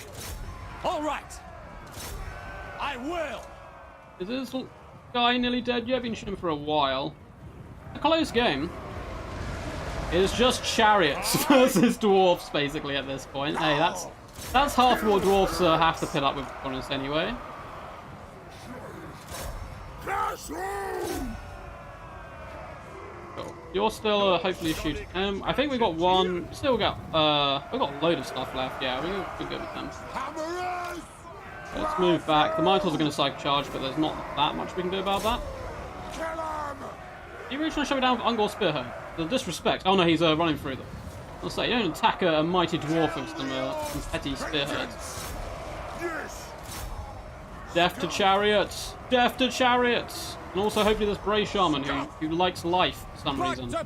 All right. I will. Is this guy nearly dead yet? I've been shooting for a while. A close game. It's just chariots versus dwarfs basically at this point. Hey, that's half what dwarfs have to pit up with, to be honest, anyway. Cool. You're still hopefully shooting. I think we got one. Still got we've got a load of stuff left. Yeah, we're good with them. So let's move back. The Minotaurs are going to psych charge, but there's not that much we can do about that. Are you really trying to shove it down with Ungor Spearhead? The disrespect. Oh no, he's running through them. I'll say, you don't attack a mighty dwarf with some petty spearheads. Death to chariots! Death to chariots! And also hopefully this Bray Shaman who likes life for some reason. They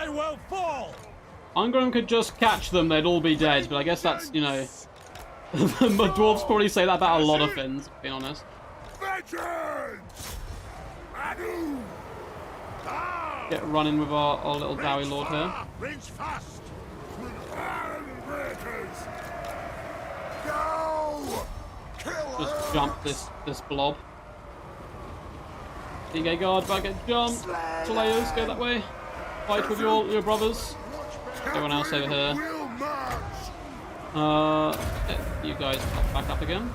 will fall! Ungrim could just catch them, they'd all be dead, but I guess that's, you know... the dwarves probably say that about a lot of things, to be honest. Get running with our little Dowie Lord here. Just jump this blob. DK guard, back at jump. Slayers, go that way. Fight with your brothers. Everyone else over here. Get you guys back up again.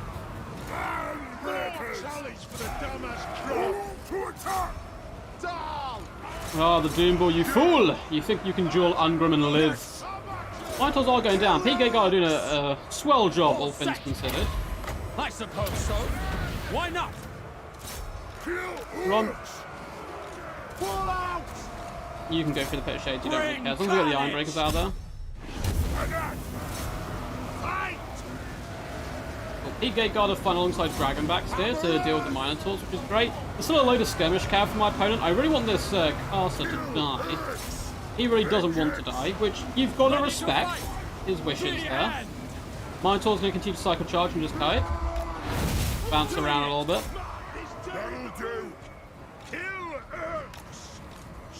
Oh, the Doomball, you fool! You think you can duel Ungrim and live. Minotaurs are going down. PK Guy are doing a swell job, all things considered. I suppose so. Why not? Run. Pull out! You can go through the pit of shades, you don't really care. As long as we get the Ironbreakers out there. Fight! Heat Gate Guard are fun alongside Dragonbacks here to deal with the Minotaurs, which is great. There's still a load of skirmish cav for my opponent. I really want this caster to die. He really doesn't want to die, which you've got to respect his wishes there. Minotaur's going to continue to cycle charge and just kite. Bounce around a little bit. That'll do! Kill Urks!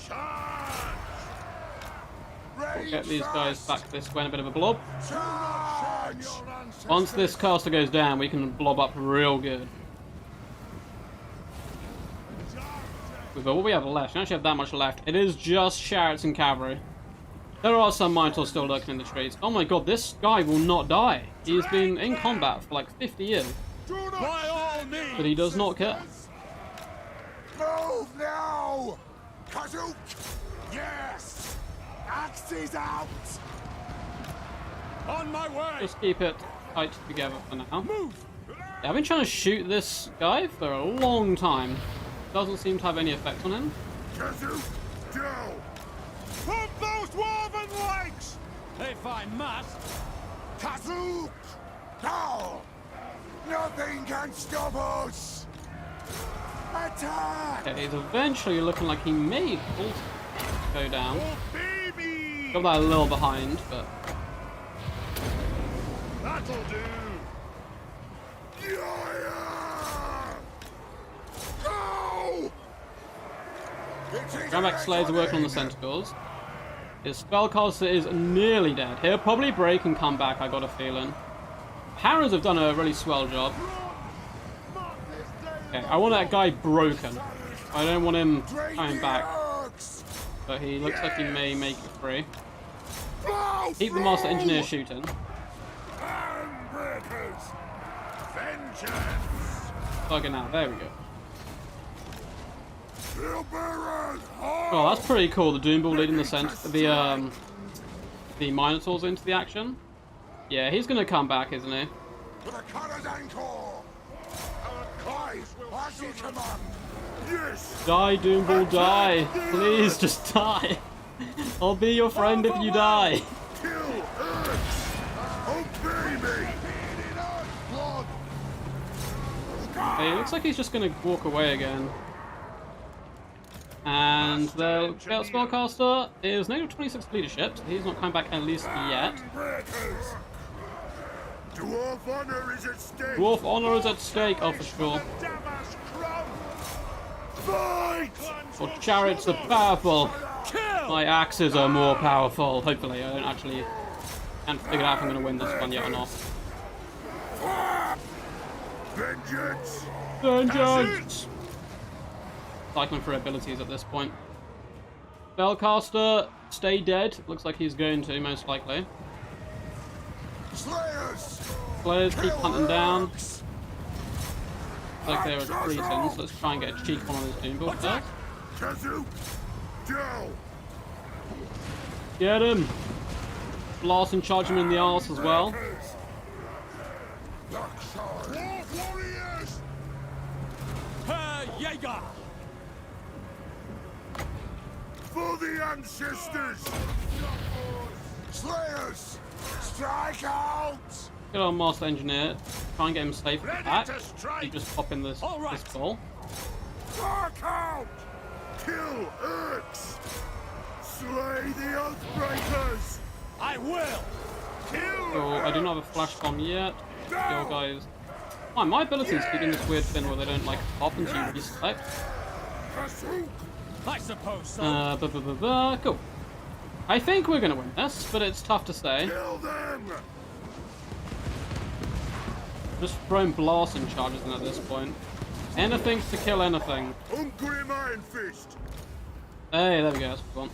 Charge! We'll get these guys back this way in a bit of a blob. Charge! Once this caster goes down, we can blob up real good. But what we have left, we don't actually have that much left. It is just chariots and cavalry. There are some Minotaurs still lurking in the trees. Oh my god, this guy will not die. He's been in combat for like 50 years. By all means. But he does not care. Move now! Kazook! Yes! Axes out! On my way. Just keep it tight together for now. Move. Yeah, I've been trying to shoot this guy for a long time. Doesn't seem to have any effect on him. Kazook! Down! Pump those dwarven legs. If I must. Kazook! Now! Nothing can stop us! Attack! Okay, he's eventually looking like he may also go down. Oh, baby! Got that a little behind, but That'll do! Yeah! Go! Grandback Slayers are working on the Centaurs. His Spellcaster is nearly dead. He'll probably break and come back, I got a feeling. Harrows have done a really swell job. Okay, I want that guy broken. I don't want him coming back. But he looks like he may make it free. Keep the Master Engineer shooting. Bugging out, there we go. Oh, that's pretty cool, the Doomball leading the Minotaurs into the action. Yeah, he's gonna come back, isn't he? Die, Doomball, die! Please, just die! I'll be your friend if you die! Okay, it looks like he's just gonna walk away again. And the Spellcaster is negative 26 leadership, so he's not coming back at least yet. Dwarf honor is at stake. Dwarf honor is at stake, oh for sure. Fight! For chariots are powerful. My axes are more powerful. Hopefully, I don't actually can't figure out if I'm going to win this one yet or not. Vengeance! Vengeance! Cycling for abilities at this point. Spellcaster, stay dead. Looks like he's going to, most likely. Slayers! Players keep hunting down. Looks like they're retreating, so let's try and get a cheek one on this Doomball first. Kazook! Down! Get him! Blast and charge him in the arse as well. Warriors! Herr Jäger. For the ancestors! Slayers! Strike out! Get our Master Engineer. Try and get him safe back. Keep just popping this ball. Strike out! Kill Urks! Slay the Oathbreakers! I will. Kill So I do not have a flash bomb yet. Your guys. Oh, my abilities keep in this weird thing where they don't like pop until you reselect. I suppose so. Cool. I think we're gonna win this, but it's tough to say. Kill them! Just throwing blasting charges in at this point. Anything to kill anything. Ungrim Iron Fist! Hey, there we go. That's what we want.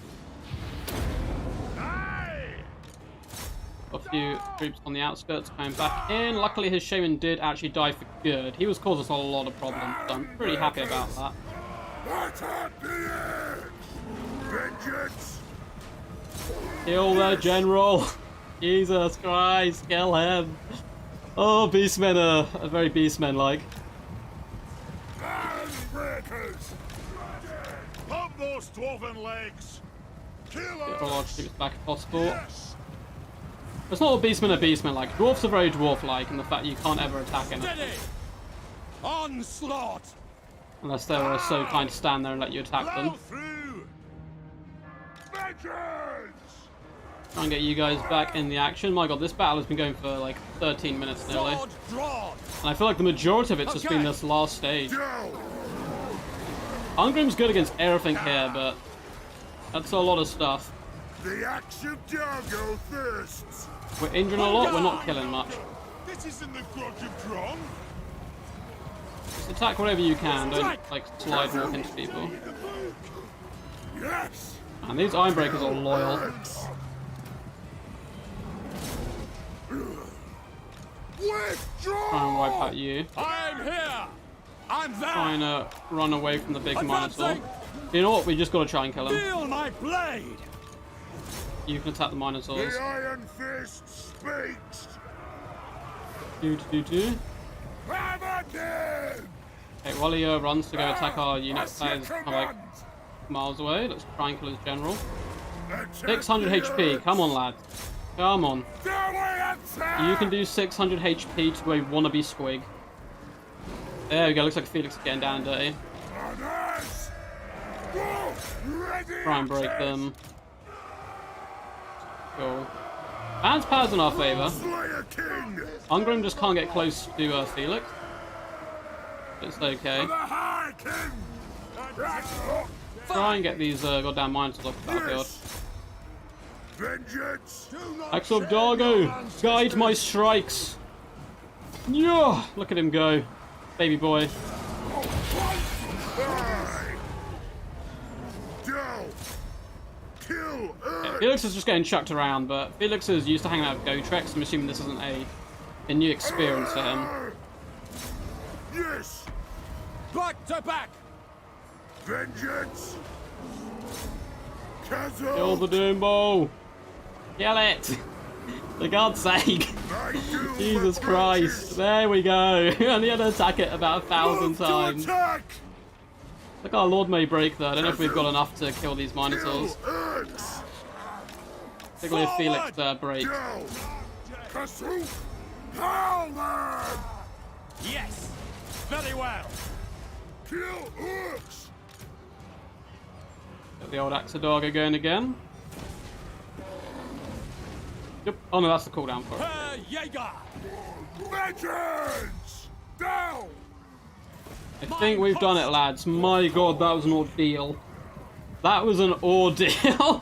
A few troops on the outskirts coming back in. Luckily, his shaman did actually die for good. He was causing us a lot of problems, so I'm pretty happy about that. Kill the general. Jesus Christ, kill him. Oh, beastmen are very beastmen-like. Breakers! Pump those dwarven legs! Kill Get all our us! troops back if possible. Yes! It's not all beastmen are beastmen-like. Dwarfs are very dwarf-like in the fact you can't ever attack them. Steady! Onslaught! Unless they were so kind to stand there and let you attack them. Blow through! Vengeance! Try and get you guys back in the action. My god, this battle has been going for like 13 minutes nearly. Sword drawn! And I feel like the majority of it's just been this last stage. Ungrim's good against everything here, but that's a lot of stuff. The axe of Jargo thirsts! We're injuring a lot, we're not killing much. This isn't the grudge of Dron! Just attack whatever you can, don't like slide walk into people. Yes! And these Ironbreakers are loyal. Withdraw! Try and wipe out you. I'm here! I'm there! Trying to run away from the big Minotaur. You know what, we just gotta try and kill him. Feel my blade! You can attack the Minotaurs. The Iron Fist speaks! Do. Hammer them! Okay, while he runs to go attack our unit What's your players are like command? miles away, let's try and kill his general. Attack 600 the HP, earth. come on lad. Come on. Do we attack? You can do 600 HP to a wannabe squig. There we go, looks like Felix is getting down and dirty. On us! Whoa! Ready Try and break attack! them. Cool. Man's power's in our favour. Slayer King! Ungrim just can't get close to Felix. It's okay. The High King! Try and get these goddamn Minotaurs off the battlefield. Yes! Vengeance! Axe of Dargo! Guide my strikes! Yeah! Look at him go. Baby boy. Die! Down! Kill Earth! Felix is just getting chucked around, but Felix is used to hanging out with Gotrek, so I'm assuming this isn't a new experience for him. Yes! Back to back! Vengeance! Kill the Castle! Doombo! Kill it! For God's sake! Jesus Christ! There we go! And he had to attack it about 1,000 times. Attack! Look, our Lord may break though. I don't know if we've got enough to kill these Minotaurs. Kill Earth! Particularly if Felix breaks. Down! Castle! Halberd! Yes! Very well! Kill Earth! Get the old Axe of Dargo going again. Yep. Oh no, that's the cooldown for it. Herr Jaeger! Vengeance! Down! I think we've done it, lads. My god, that was an ordeal. That was an ordeal.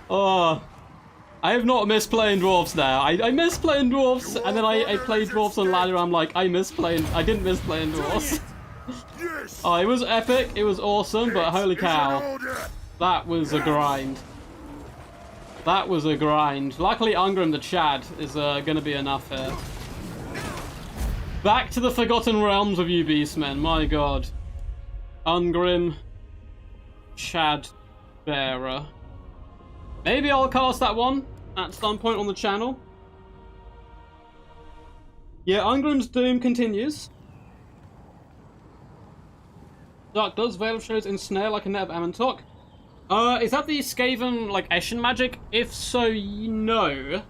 Oh. I have not missed playing dwarves there. I miss playing dwarves, and then I played dwarves on ladder. I'm like, I didn't miss playing dwarves. Yes! Oh, it was epic. It was awesome, but holy It's in cow. order. That was a grind. That was a grind. Luckily, Ungrim the Chad is going to be enough here. Back to the Forgotten Realms of you beastmen. My god. Ungrim Chad Bearer. Maybe I'll cast that one at some point on the channel. Yeah, Ungrim's doom continues. Dark does Veil shows ensnare like a net of Amantok. Is that the Skaven, like, Eshin magic? If so, no.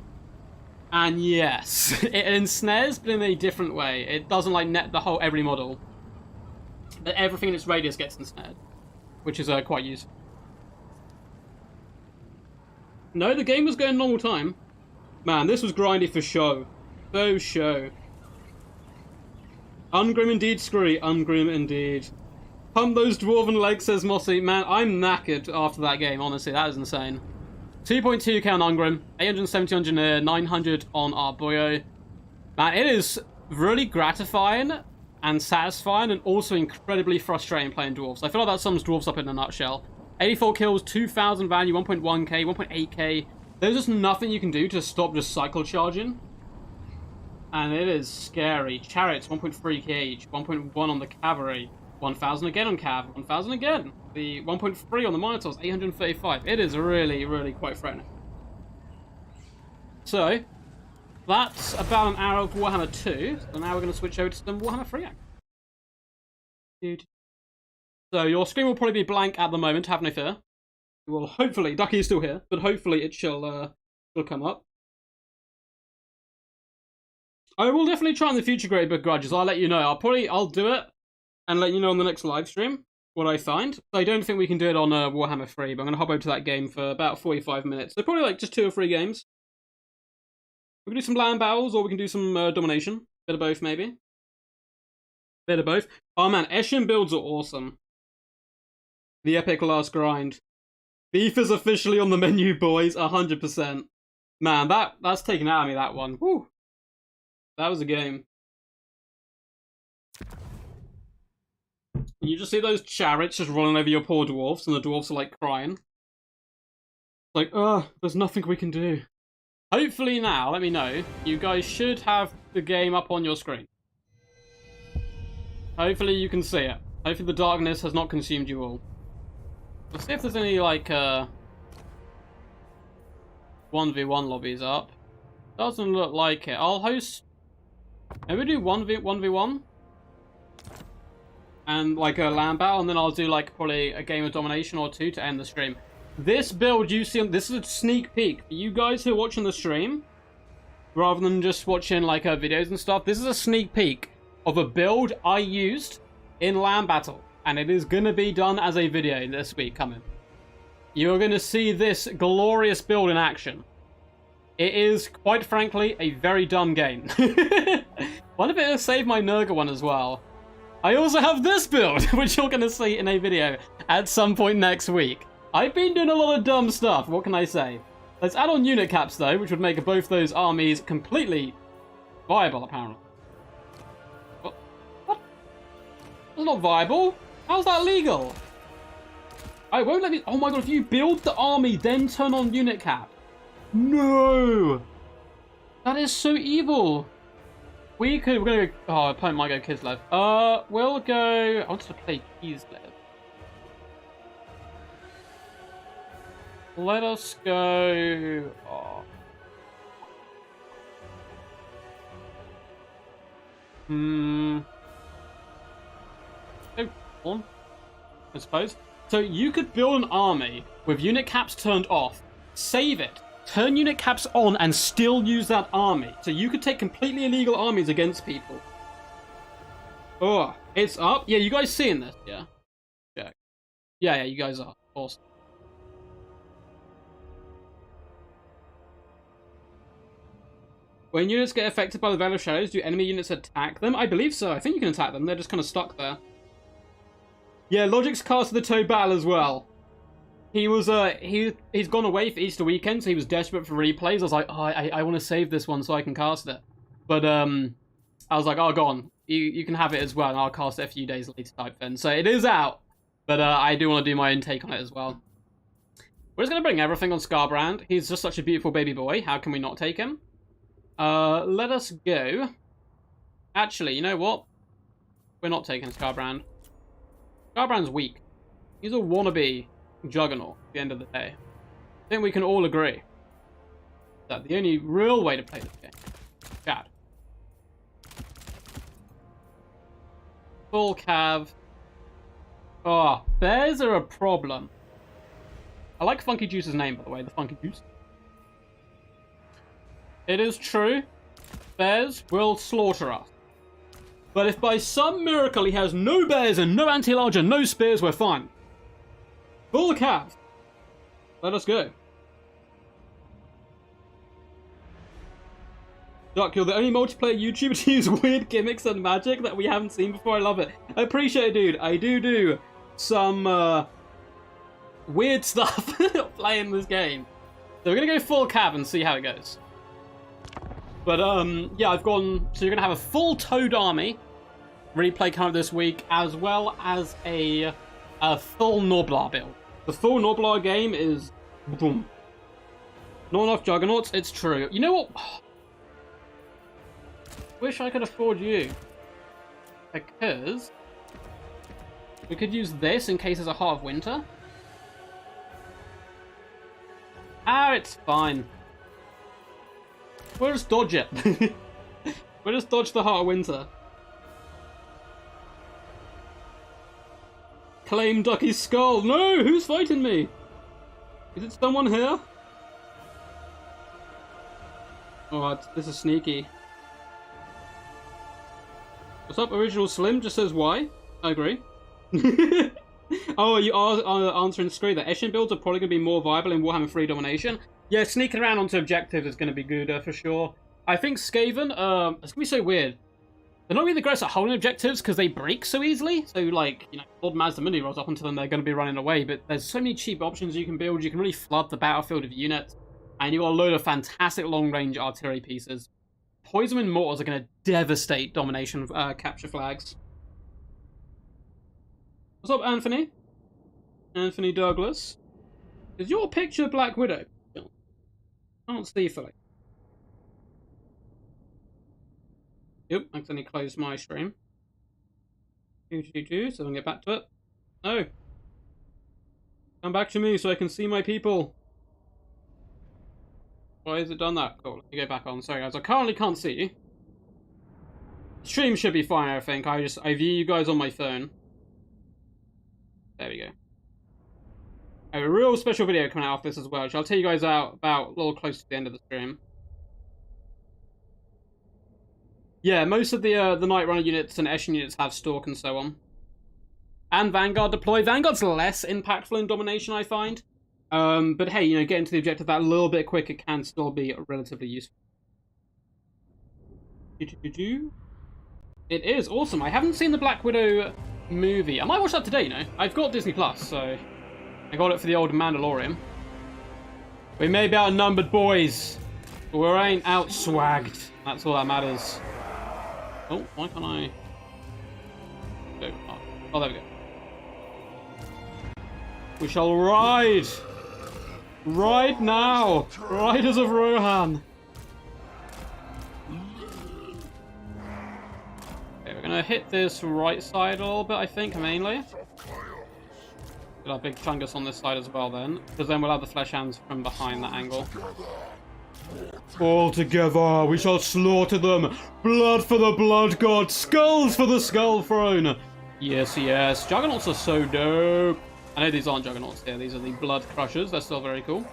And yes. It ensnares, but in a different way. It doesn't, like, net the whole, every model. But everything in its radius gets ensnared. Which is quite useful. No, the game was going normal time. Man, this was grindy for show. For show. Ungrim indeed, Scurry. Ungrim indeed. Pump those dwarven legs, says Mossy. Man, I'm knackered after that game, honestly. That is insane. 2.2k on Ungrim, 870 on Engineer, 900 on our boyo. Man, it is really gratifying and satisfying and also incredibly frustrating playing dwarves. I feel like that sums dwarves up in a nutshell. 84 kills, 2,000 value, 1.1k, 1.8k. There's just nothing you can do to stop just cycle charging. And it is scary. Chariots, 1.3k each, 1.1 on the cavalry. 1,000 again on Cav, 1,000 again. The 1.3 on the Minotaurs, 835. It is really, really quite threatening. So, that's about an hour of Warhammer 2. So now we're going to switch over to some Warhammer 3 action. Dude. So your screen will probably be blank at the moment, have no fear. It will hopefully, Ducky is still here, but hopefully it shall come up. I will definitely try in the future, Great Big Grudges. I'll let you know. I'll do it and let you know on the next live stream what I find. I don't think we can do it on Warhammer 3, but I'm going to hop over to that game for about 45 minutes. So probably like just 2 or 3 games. We can do some land battles, or we can do some domination. Bit of both, maybe. Bit of both. Oh man, Eshin builds are awesome. The epic last grind. Beef is officially on the menu, boys. 100%. Man, that's taken out of me, that one. Whew. That was a game. You just see those chariots just rolling over your poor dwarves, and the dwarves are like crying. Like, there's nothing we can do. Hopefully now, let me know, you guys should have the game up on your screen. Hopefully you can see it. Hopefully the darkness has not consumed you all. Let's see if there's any, like, 1v1 lobbies up. Doesn't look like it. I'll host... Maybe do 1v1. And, like, a land battle, and then I'll do, like, probably a game of domination or 2 to end the stream. This build you see, this is a sneak peek for you guys who are watching the stream, rather than just watching like videos and stuff. This is a sneak peek of a build I used in land battle, and it is gonna be done as a video this week coming. You're gonna see this glorious build in action. It is, quite frankly, a very dumb game. One of it will save my Nurgle one as well. I also have this build, which you're gonna see in a video at some point next week. I've been doing a lot of dumb stuff, what can I say? Let's add on unit caps though, which would make both those armies completely viable, apparently. What? What? That's not viable. How's that legal? I won't let me... Oh my god, if you build the army, then turn on unit cap. No! That is so evil. We're gonna go... Oh, opponent might go Kislev. We'll go... I wanted to play Kislev. Let us go... Oh. Go on, I suppose. So you could build an army with unit caps turned off, save it, turn unit caps on, and still use that army. So you could take completely illegal armies against people. Oh, it's up. Yeah, you guys seeing this? Yeah. Yeah. Yeah, you guys are. Awesome. When units get affected by the Veil of Shadows, do enemy units attack them? I believe so. I think you can attack them. They're just kind of stuck there. Yeah, Logic's casted the Toad Battle as well. He was, he's gone away for Easter weekend, so he was desperate for replays. I was like, oh, I want to save this one so I can cast it. But, I was like, oh, go on. You can have it as well, and I'll cast it a few days later type thing. So it is out. But, I do want to do my own take on it as well. We're just going to bring everything on Scarbrand. He's just such a beautiful baby boy. How can we not take him? Let us go. Actually, you know what? We're not taking Scarbrand. Scarbrand's weak. He's a wannabe juggernaut at the end of the day. I think we can all agree that the only real way to play this game. Chad. Full cav. Oh, bears are a problem. I like Funky Juice's name, by the way, the Funky Juice. It is true, bears will slaughter us. But if by some miracle he has no bears and no anti-large and no spears, we're fine. Full cav. Let us go. Duck, you're the only multiplayer YouTuber to use weird gimmicks and magic that we haven't seen before. I love it. I appreciate it, dude. I do some weird stuff playing this game. So we're going to go full cav and see how it goes. But, yeah, I've gone... So you're going to have a full Toad army replay kind of this week, as well as a full Norblar build. The full Norblar game is... Boom. Not enough Juggernauts, it's true. You know what? Wish I could afford you. Because... we could use this in case there's a Heart of Winter. Ah, it's fine. We'll just dodge it. We'll just dodge the heart of winter. Claim Ducky's skull. No, who's fighting me? Is it someone here? Oh, this is sneaky. What's up, Original Slim? Just says why. I agree. Oh, you are answering Scree that Eshin builds are probably going to be more viable in Warhammer 3 Domination. Yeah, sneaking around onto objectives is going to be good for sure. I think Skaven, it's going to be so weird. They're not really the greatest at holding objectives because they break so easily. So, like, you know, Lord Mazda Mini rolls up onto them, they're going to be running away. But there's so many cheap options you can build. You can really flood the battlefield of units. And you've got a load of fantastic long-range artillery pieces. Poison Wind Mortars are going to devastate Domination capture flags. What's up, Anthony? Anthony Douglas. Is your picture Black Widow? I can't see fully. Yep, I accidentally closed my stream. So I can get back to it. No. Come back to me so I can see my people. Why has it done that? Cool, let me go back on. Sorry guys, I currently can't see you. Stream should be fine, I think. I view you guys on my phone. There we go. I have a real special video coming out of this as well, which I'll tell you guys out about a little close to the end of the stream. Yeah, most of the Night Runner units and Eshin units have Stalk and so on. And Vanguard deploy. Vanguard's less impactful in Domination, I find. But hey, you know, getting to the objective that little bit quicker can still be relatively useful. It is awesome. I haven't seen the Black Widow movie. I might watch that today, you know. I've got Disney Plus, so I got it for the old Mandalorian. We may be outnumbered, boys, but we ain't outswagged. That's all that matters. Oh, why can't I? Oh, there we go. We shall ride! Ride now! Riders of Rohan! Okay, we're gonna hit this right side a little bit, I think, mainly. Get our big chungus on this side as well then, because then we'll have the flesh hands from behind that angle. All together, we shall slaughter them! Blood for the blood god! Skulls for the skull throne! Yes, yes. Juggernauts are so dope! I know these aren't Juggernauts here, these are the Blood Crushers, they're still very cool.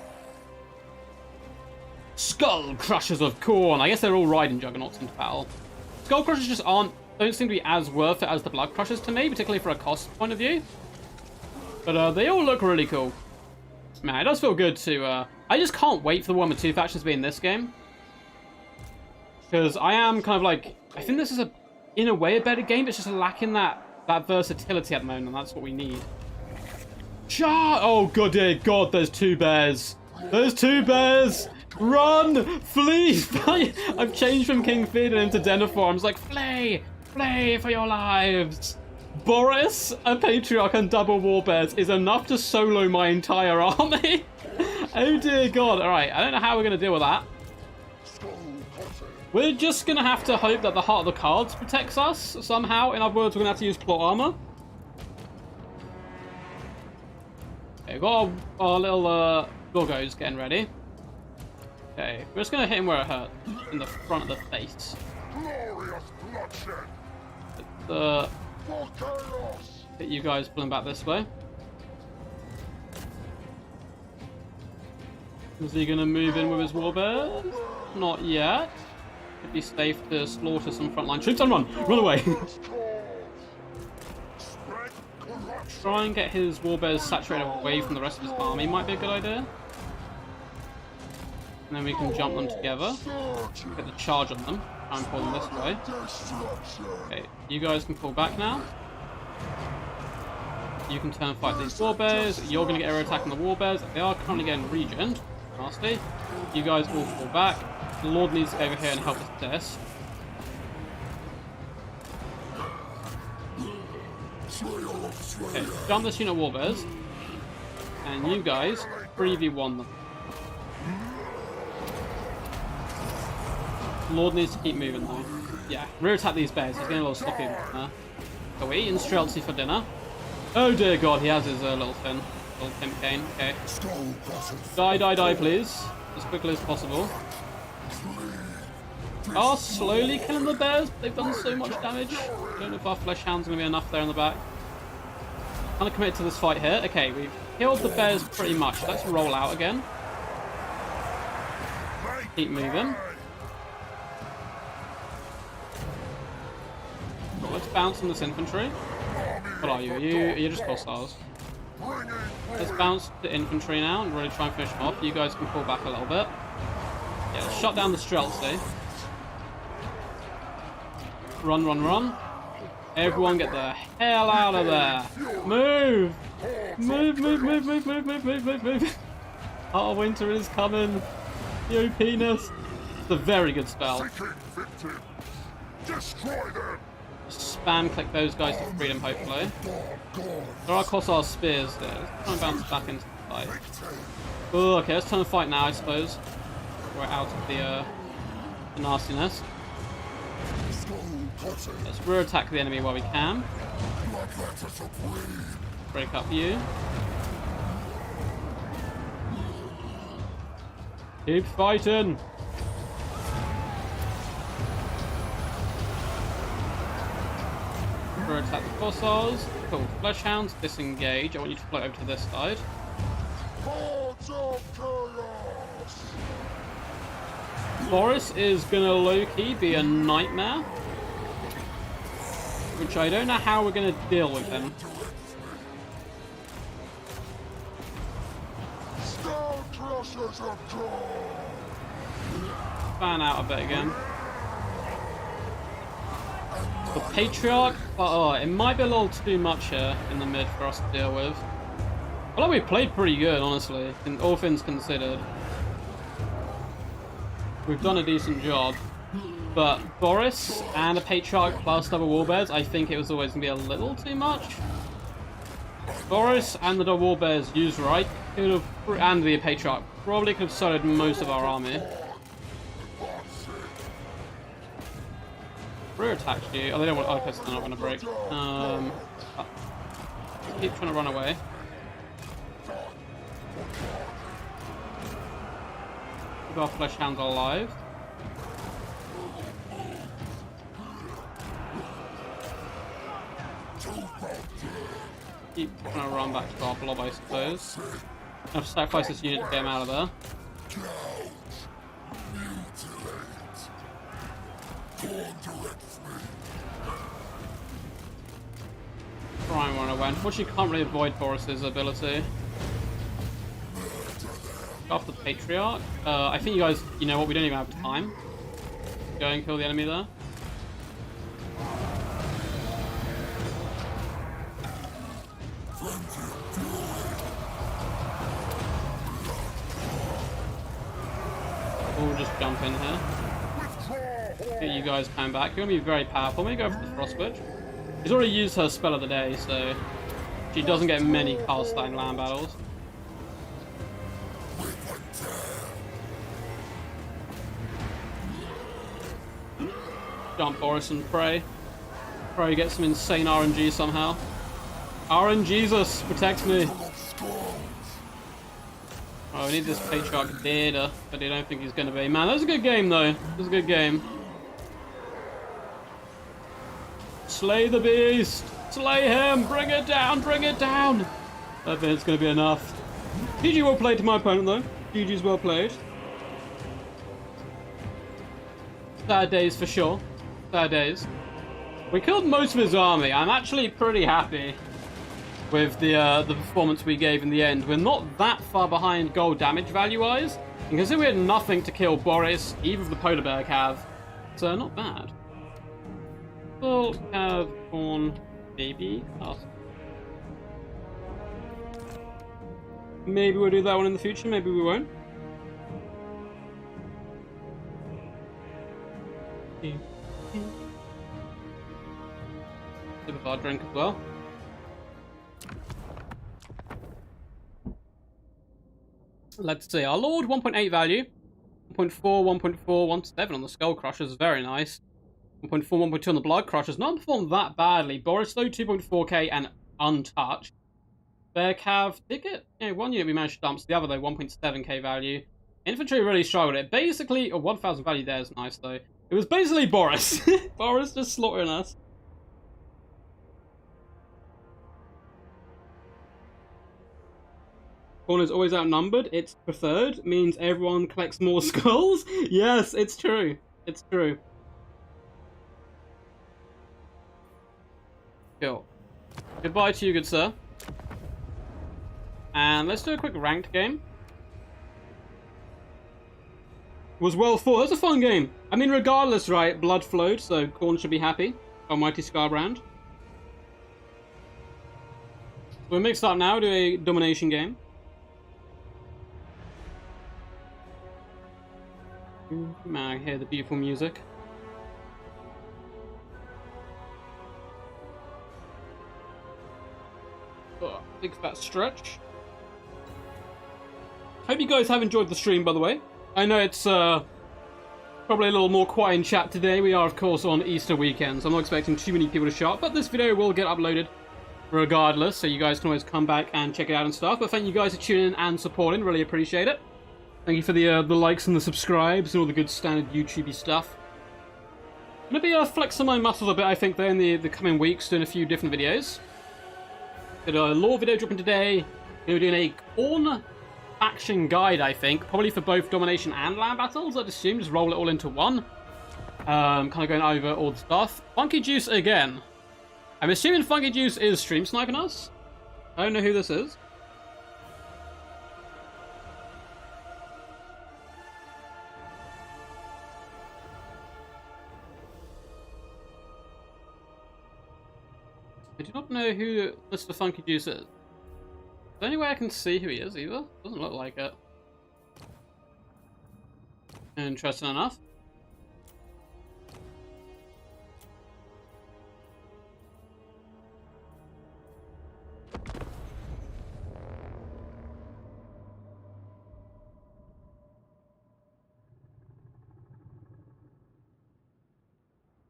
Skull Crushers of Khorne! I guess they're all riding Juggernauts into battle. Skull Crushers just don't seem to be as worth it as the Blood Crushers to me, particularly for a cost point of view. But they all look really cool. Man, it does feel good to... I just can't wait for the 1 with 2 factions to be in this game. Because I am kind of like... I think this is, in a way, a better game, but it's just lacking that versatility at the moment, and that's what we need. Oh, god, dear God, there's 2 bears. There's 2 bears! Run! Flee! I've changed from King Theoden into Denethor. I'm just like, flee! Flee for your lives! Boris, a patriarch and double warbears is enough to solo my entire army. Oh dear God. Alright, I don't know how we're going to deal with that. We're just going to have to hope that the Heart of the Cards protects us somehow. In other words, we're going to have to use plot armor. Okay, we've got our little doggos getting ready. Okay, we're just going to hit him where it hurt. In the front of the face. Hit you guys pulling back this way. Is he going to move in with his warbears? Not yet. It'd be safe to slaughter some frontline troops and run! Run away! Try and get his warbears saturated away from the rest of his army might be a good idea. And then we can jump them together. Get the charge on them. Try and pull them this way. Okay, you guys can pull back now. You can turn and fight these warbears. You're going to get air attack on the warbears. They are currently getting regened. Nasty. You guys all fall back. The Lord needs to go over here and help with this. Okay, jump this unit of warbears. And you guys 3v1 them. Lord needs to keep moving though. Yeah, rear attack these bears. He's getting a little sloppy there. Are we eating Streltsy for dinner? Oh dear God, he has his little fin. Little pimp cane. Okay. Die, die, die, please. As quickly as possible. are slowly killing the bears, but they've done so much damage. I don't know if our flesh hound's going to be enough there in the back. Kind of committed to this fight here. Okay, we've killed the bears pretty much. Let's roll out again. Keep moving. Let's bounce on this infantry. What are you? Are you just hostiles? Let's bounce to infantry now and really try and finish them off. You guys can pull back a little bit. Yeah, let's shut down the Streltsy. Run, run, run. Everyone get the hell out of there. Move! Move, move, move, move, move, move, move, move, move. Oh, winter is coming. Yo, penis. It's a very good spell. Destroy them. Spam click those guys to freedom, hopefully. There are Kossar spears there. Let's try and bounce back into the fight. Oh, okay, let's turn the fight now, I suppose. We're out of the nastiness. Let's rear attack the enemy while we can. Break up you. Keep fighting! Rear attack the Kossars. Cool. Flesh hounds, disengage. I want you to float over to this side. Boris is gonna low-key be a nightmare. Which I don't know how we're gonna deal with him. Fan out a bit again. The Patriarch, it might be a little too much here in the mid for us to deal with. Well, we played pretty good, honestly, in all things considered. We've done a decent job. But Boris and a Patriarch plus double Warbears, I think it was always going to be a little too much. Boris and the double Warbears used right could have, and the Patriarch probably could have soloed most of our army. Rear attacked you. Oh, they don't want. Oh, okay, so they're not going to break. Keep trying to run away. Keep our flesh hounds alive. Keep trying to run back to our blob, I suppose. I have to sacrifice this unit to get him out of there. Try and run away. Unfortunately, you can't really avoid Boris's ability. Off the Patriarch. I think you guys, you know what, we don't even have time. Go and kill the enemy there. We'll just jump in here. Get you guys coming back. You're going to be very powerful. Let me go for the Frostwitch. She's already used her spell of the day, so she doesn't get many cast in land battles. Jump Boris and pray. Pray get some insane RNG somehow. RNGesus, protect me. Oh, we need this Patriarch data, but I don't think he's going to be. Man, that was a good game, though. That was a good game. Slay the beast! Slay him! Bring it down! Bring it down! I think it's going to be enough. GG well played to my opponent, though. GG's well played. Sad days for sure. Sad days. We killed most of his army. I'm actually pretty happy with the performance we gave in the end. We're not that far behind gold damage value-wise. And considering we had nothing to kill Boris, even the Polar Bear Cav, so not bad. Full Cav, Corn, Baby, Castle. Maybe we'll do that one in the future, maybe we won't. Sip of our drink as well. Let's see, our Lord 1.8 value, 1.4, 1.4, 1.7 on the Skull Crushers, very nice. 1.4, 1.2 on the Blood Crushers, not performed that badly. Boris though, 2.4k and untouched. Bear Cav ticket, yeah, one unit we managed to dump, so the other though, 1.7k value. Infantry really struggled it. Basically, a 1,000 value there is nice though. It It was basically Boris. Boris just slaughtering us. Corner's always outnumbered. It's preferred. Means everyone collects more skulls. Yes, it's true. It's true. Cool. Goodbye to you, good sir. And let's do a quick ranked game. Was well fought. That's a fun game. I mean, regardless, right? Blood flowed, so Corn should be happy. Almighty Scarbrand. We're mixed up now. Do a domination game. Man, I hear the beautiful music. Oh, big fat stretch. Hope you guys have enjoyed the stream, by the way. I know it's probably a little more quiet in chat today. We are, of course, on Easter weekend, so I'm not expecting too many people to show up. But this video will get uploaded regardless, so you guys can always come back and check it out and stuff. But thank you guys for tuning in and supporting. Really appreciate it. Thank you for the likes and the subscribes and all the good standard YouTube-y stuff. I'm going to be flexing my muscles a bit, I think, though, in the coming weeks, doing a few different videos. Did a lore video dropping today. We're doing a Corn faction guide, I think, probably for both domination and land battles. I'd assume just roll it all into one. Kind of going over all the stuff. Funky Juice again. I'm assuming Funky Juice is stream sniping us. I don't know who this is. I do not know who Mr. Funky Juice is. Is there any way I can see who he is either? Doesn't look like it. Interesting enough.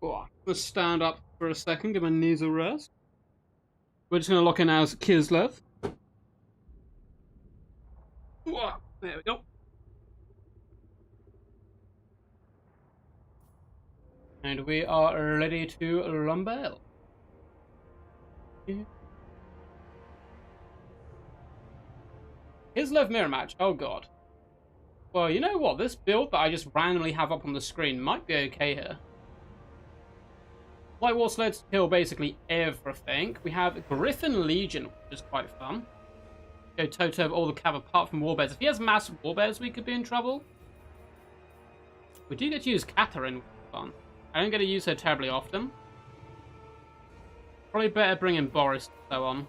Oh, I'm gonna stand up for a second, give my knees a rest. We're just going to lock in as Kislev. There we go. And we are ready to rumble. Kislev mirror match. Oh god. Well, you know what? This build that I just randomly have up on the screen might be okay here. White War Sleds kill basically everything. We have Griffin Legion, which is quite fun. Go toe-to-toe with all the cav apart from Warbears. If he has mass Warbears, we could be in trouble. We do get to use Catherine, which is fun. I don't get to use her terribly often. Probably better bring in Boris and so on.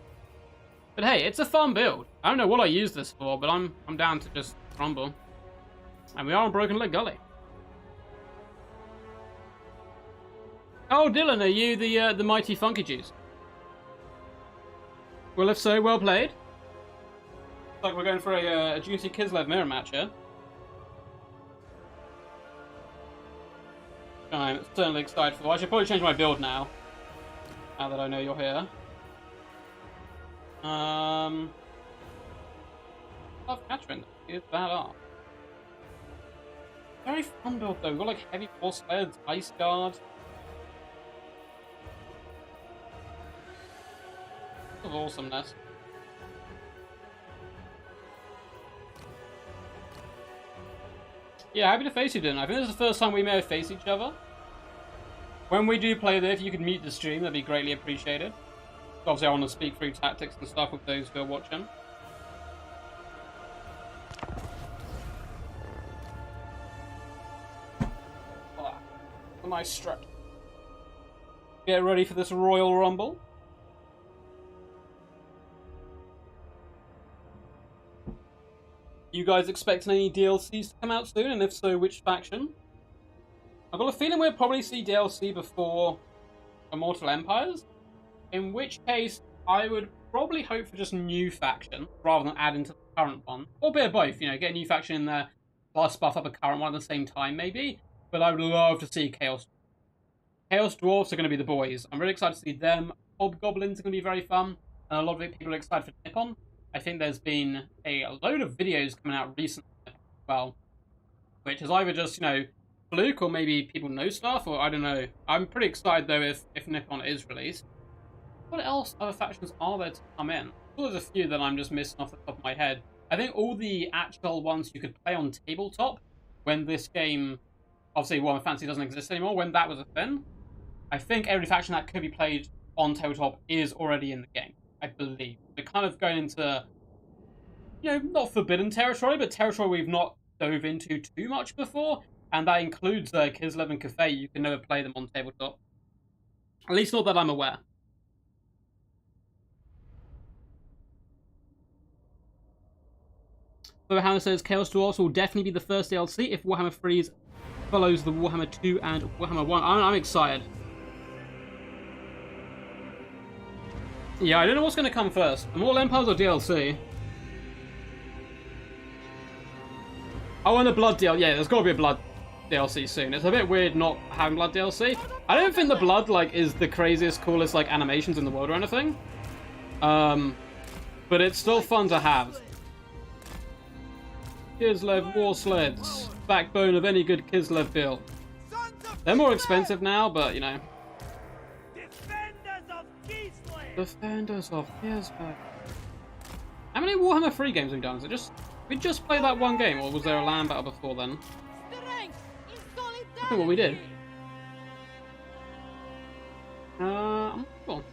But hey, it's a fun build. I don't know what I use this for, but I'm down to just rumble. And we are on Broken Leg Gully. Oh, Dylan, are you the mighty Funky Juice? Well, if so, well played. Looks like we're going for a juicy Kislev mirror match here. I'm certainly excited for. I should probably change my build now. Now that I know you're here. Love Catherine. Is that up? Very fun build though. We've got like heavy force sleds, ice guard. Of awesomeness. Yeah, happy to face you, Dylan. I think this is the first time we may have faced each other. When we do play this, if you could mute the stream, that'd be greatly appreciated. Obviously, I want to speak through tactics and stuff with those who are watching. A nice stretch. Get ready for this Royal Rumble. You guys expecting any DLCs to come out soon, and if so, which faction? I've got a feeling we'll probably see DLC before Immortal Empires, in which case I would probably hope for just new faction rather than adding to the current one, or a bit of both. You know, get a new faction in there, plus buff up a current one at the same time, maybe. But I would love to see Chaos. Chaos Dwarfs are going to be the boys. I'm really excited to see them. Hobgoblins are going to be very fun, and a lot of people are excited for Nippon. I think there's been a load of videos coming out recently as well, which is either just, you know, fluke, or maybe people know stuff, or I don't know. I'm pretty excited though if Nippon is released. What else other factions are there to come in? Well, there's a few that I'm just missing off the top of my head. I think all the actual ones you could play on tabletop when this game, obviously Warhammer Fantasy doesn't exist anymore, when that was a thing, I think every faction that could be played on tabletop is already in the game, I believe. We're kind of going into, you know, not forbidden territory, but territory we've not dove into too much before, and that includes Kislev and Cathay. You can never play them on tabletop. At least not that I'm aware. So Hannah says, Chaos Dwarfs will definitely be the first DLC if Warhammer 3 follows the Warhammer 2 and Warhammer 1. I'm excited. Yeah, I don't know what's going to come first. Immortal Empires or DLC? Oh, and the Blood DLC. Yeah, there's got to be a Blood DLC soon. It's a bit weird not having Blood DLC. I don't think the Blood, like, is the craziest, coolest, like, animations in the world or anything. But it's still fun to have. Kislev War Sleds. Backbone of any good Kislev build. They're more expensive now, but, you know. Defenders of Kislev. How many Warhammer 3 games have we done? Is it just... we just played that one game, or was there a land battle before then? I think what we did. Cool.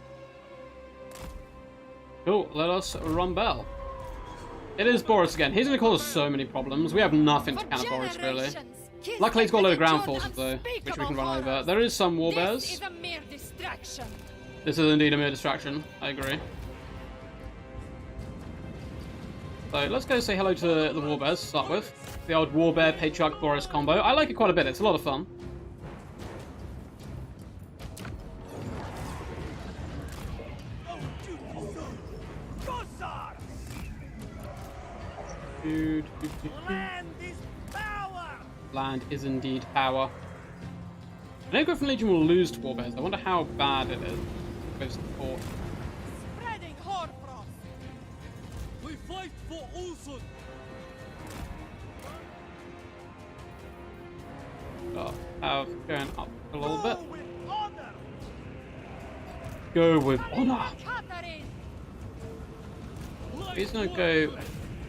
Cool, let us rumble. It is Boris again. He's going to cause us so many problems. We have nothing to counter Boris, really. Luckily, he's got a load of ground forces, though, which we can run over. There is some warbears. This is indeed a mere distraction. I agree. So let's go say hello to the warbears to start with. The old warbear patriarch Boris combo. I like it quite a bit. It's a lot of fun. Land is power. Land is indeed power. I know Griffin Legion will lose to warbears. I wonder how bad it is. With support. Spreading Horfrost. We fight for Ulson. So, have going up a little bit. With honor. Go with honor. He's going to go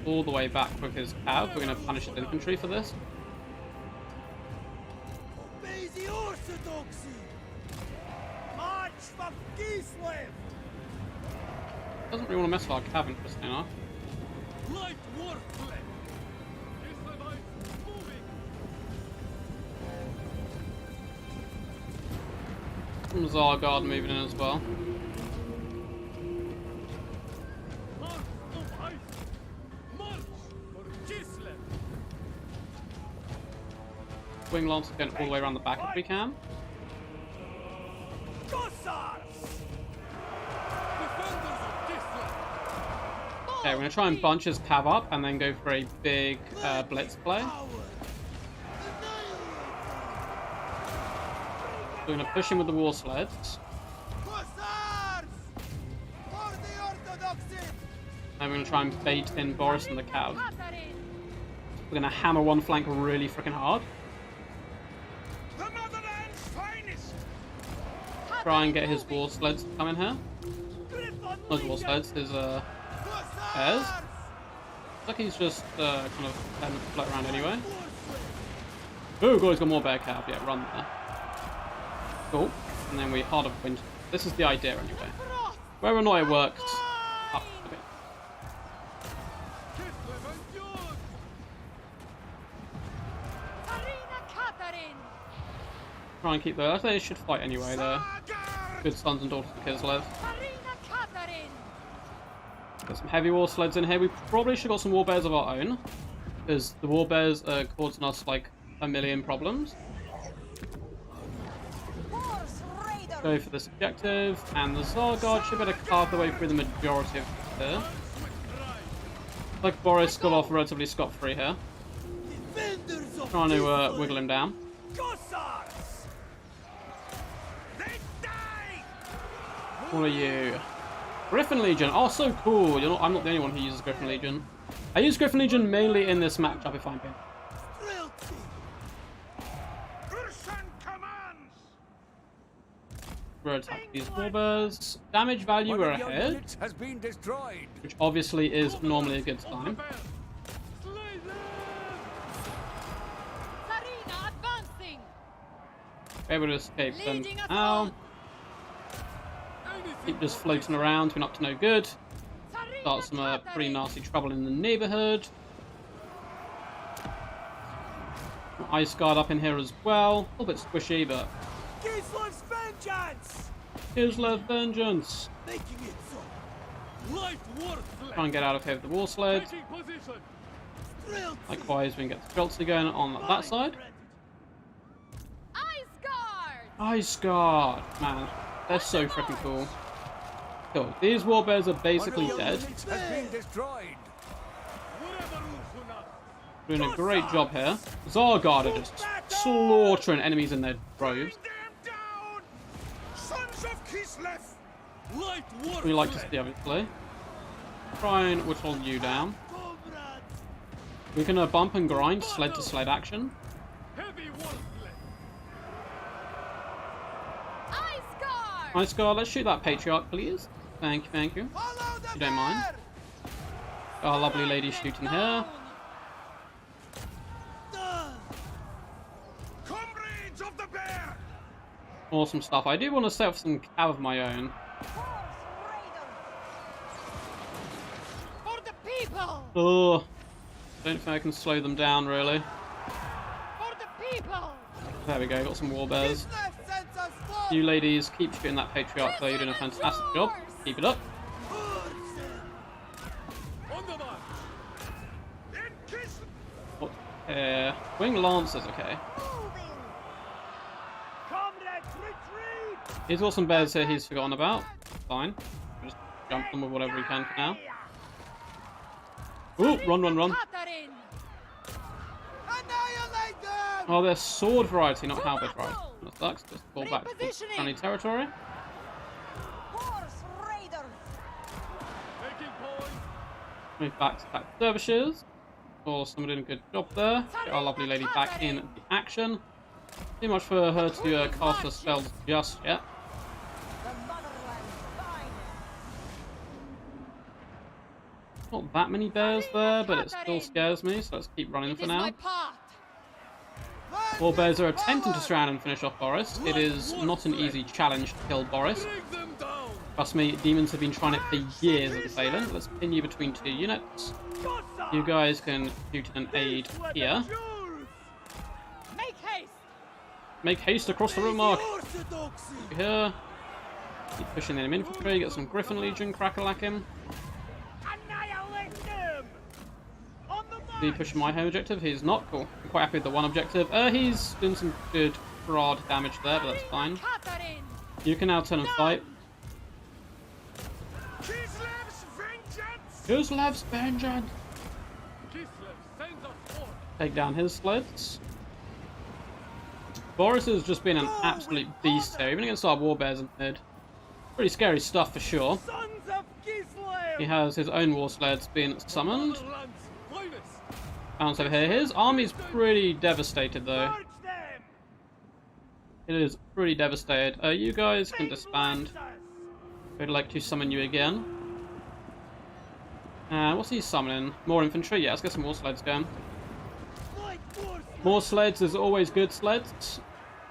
all the way back with his cav. We're going to punish his infantry for this. Obey the orthodoxy. March for Kislev. Doesn't really want to mess with our cav, interesting enough. Light warfare. Kislevites moving. Some Zargard moving in as well. Wing Lance going all the way around the back if we can. Okay, we're going to try and bunch his cav up and then go for a big blitz play. We're going to push him with the war sleds. And we're going to try and bait in Boris and the cav. We're going to hammer one flank really freaking hard. Try and get his war sleds to come in here. Not his war sleds, his pairs. Looks like he's just kind of letting it float around anyway. Oh god, he's got more bear cav. Yeah, run there. Cool. And then we hard up wind. This is the idea anyway. Whether or not it works. Oh, okay. Try and keep those. They should fight anyway. They're good sons and daughters of Kislev. Got some heavy war sleds in here. We probably should have got some warbears of our own, because the warbears are causing us like a million problems. Go for this objective, and the Zargard should better carve their way through the majority of here. Like Boris got off relatively scot-free here. Trying to wiggle him down. What are you? Griffin Legion. Oh, so cool. I'm not the only one who uses Griffin Legion. I use Griffin Legion mainly in this matchup if I'm being. We're attacking these warbirds. Damage value, we're ahead. Has been destroyed. Which obviously is normally a good sign. Able to escape them now. Keep just floating around, we're up to no good. Start some pretty nasty trouble in the neighborhood. Ice guard up in here as well. A little bit squishy, but. Gislev's vengeance! Gislev's vengeance! Making it so. Life worthless. Try and get out of here with the war sled. Likewise, we can get the Streltsy going on that side. Ice guard! Man, they're so freaking cool. Cool. These warbirds are basically dead. Doing a great job here. Zargard are just slaughtering enemies in their droves. We like to see, obviously. Try and whittle you down. We can bump and grind sled to sled action. Ice guard, let's shoot that Patriarch, please. Thank you, thank you. If you don't mind. Our lovely lady shooting here. Awesome stuff. I do want to set up some cav of my own. Oh, don't think I can slow them down, really. There we go, got some warbears. You ladies, keep shooting that Patriarch though, you're doing a fantastic job. Keep it up. What? Wing Lancers, okay. He's got some bears here he's forgotten about. Fine. We'll just jump them with whatever we can for now. Ooh, run, run, run. Oh, they're sword variety, not halberd variety. That sucks. Just fall back to friendly territory. Move back to attack dervishes. Awesome, doing a good job there. Get our lovely lady back in the action. Too much for her to cast her spells just yet. Not that many bears there, but it still scares me, so let's keep running for now. War bears are attempting to surround and finish off Boris. It is not an easy challenge to kill Boris. Trust me, demons have been trying it for years at Assailant. Let's pin you between two units. You guys can shoot an aid here. Make haste across the room, Mark. Here. Keep pushing them infantry, get some Griffin Legion crack-a-lacking. Is he pushing my home objective? He's not. Cool. I'm quite happy with the one objective. He's doing some good prod damage there, but that's fine. You can now turn and fight. Gislev's vengeance! Take down his sleds. Boris has just been an absolute beast here, even against our warbears in mid. Pretty scary stuff for sure. He has his own war sleds being summoned. Bounce over here. His army's pretty devastated though. It is pretty devastated. You guys can disband. I'd like to summon you again. What's he summoning? More infantry? Yeah, let's get some more sleds going. More sleds is always good sleds.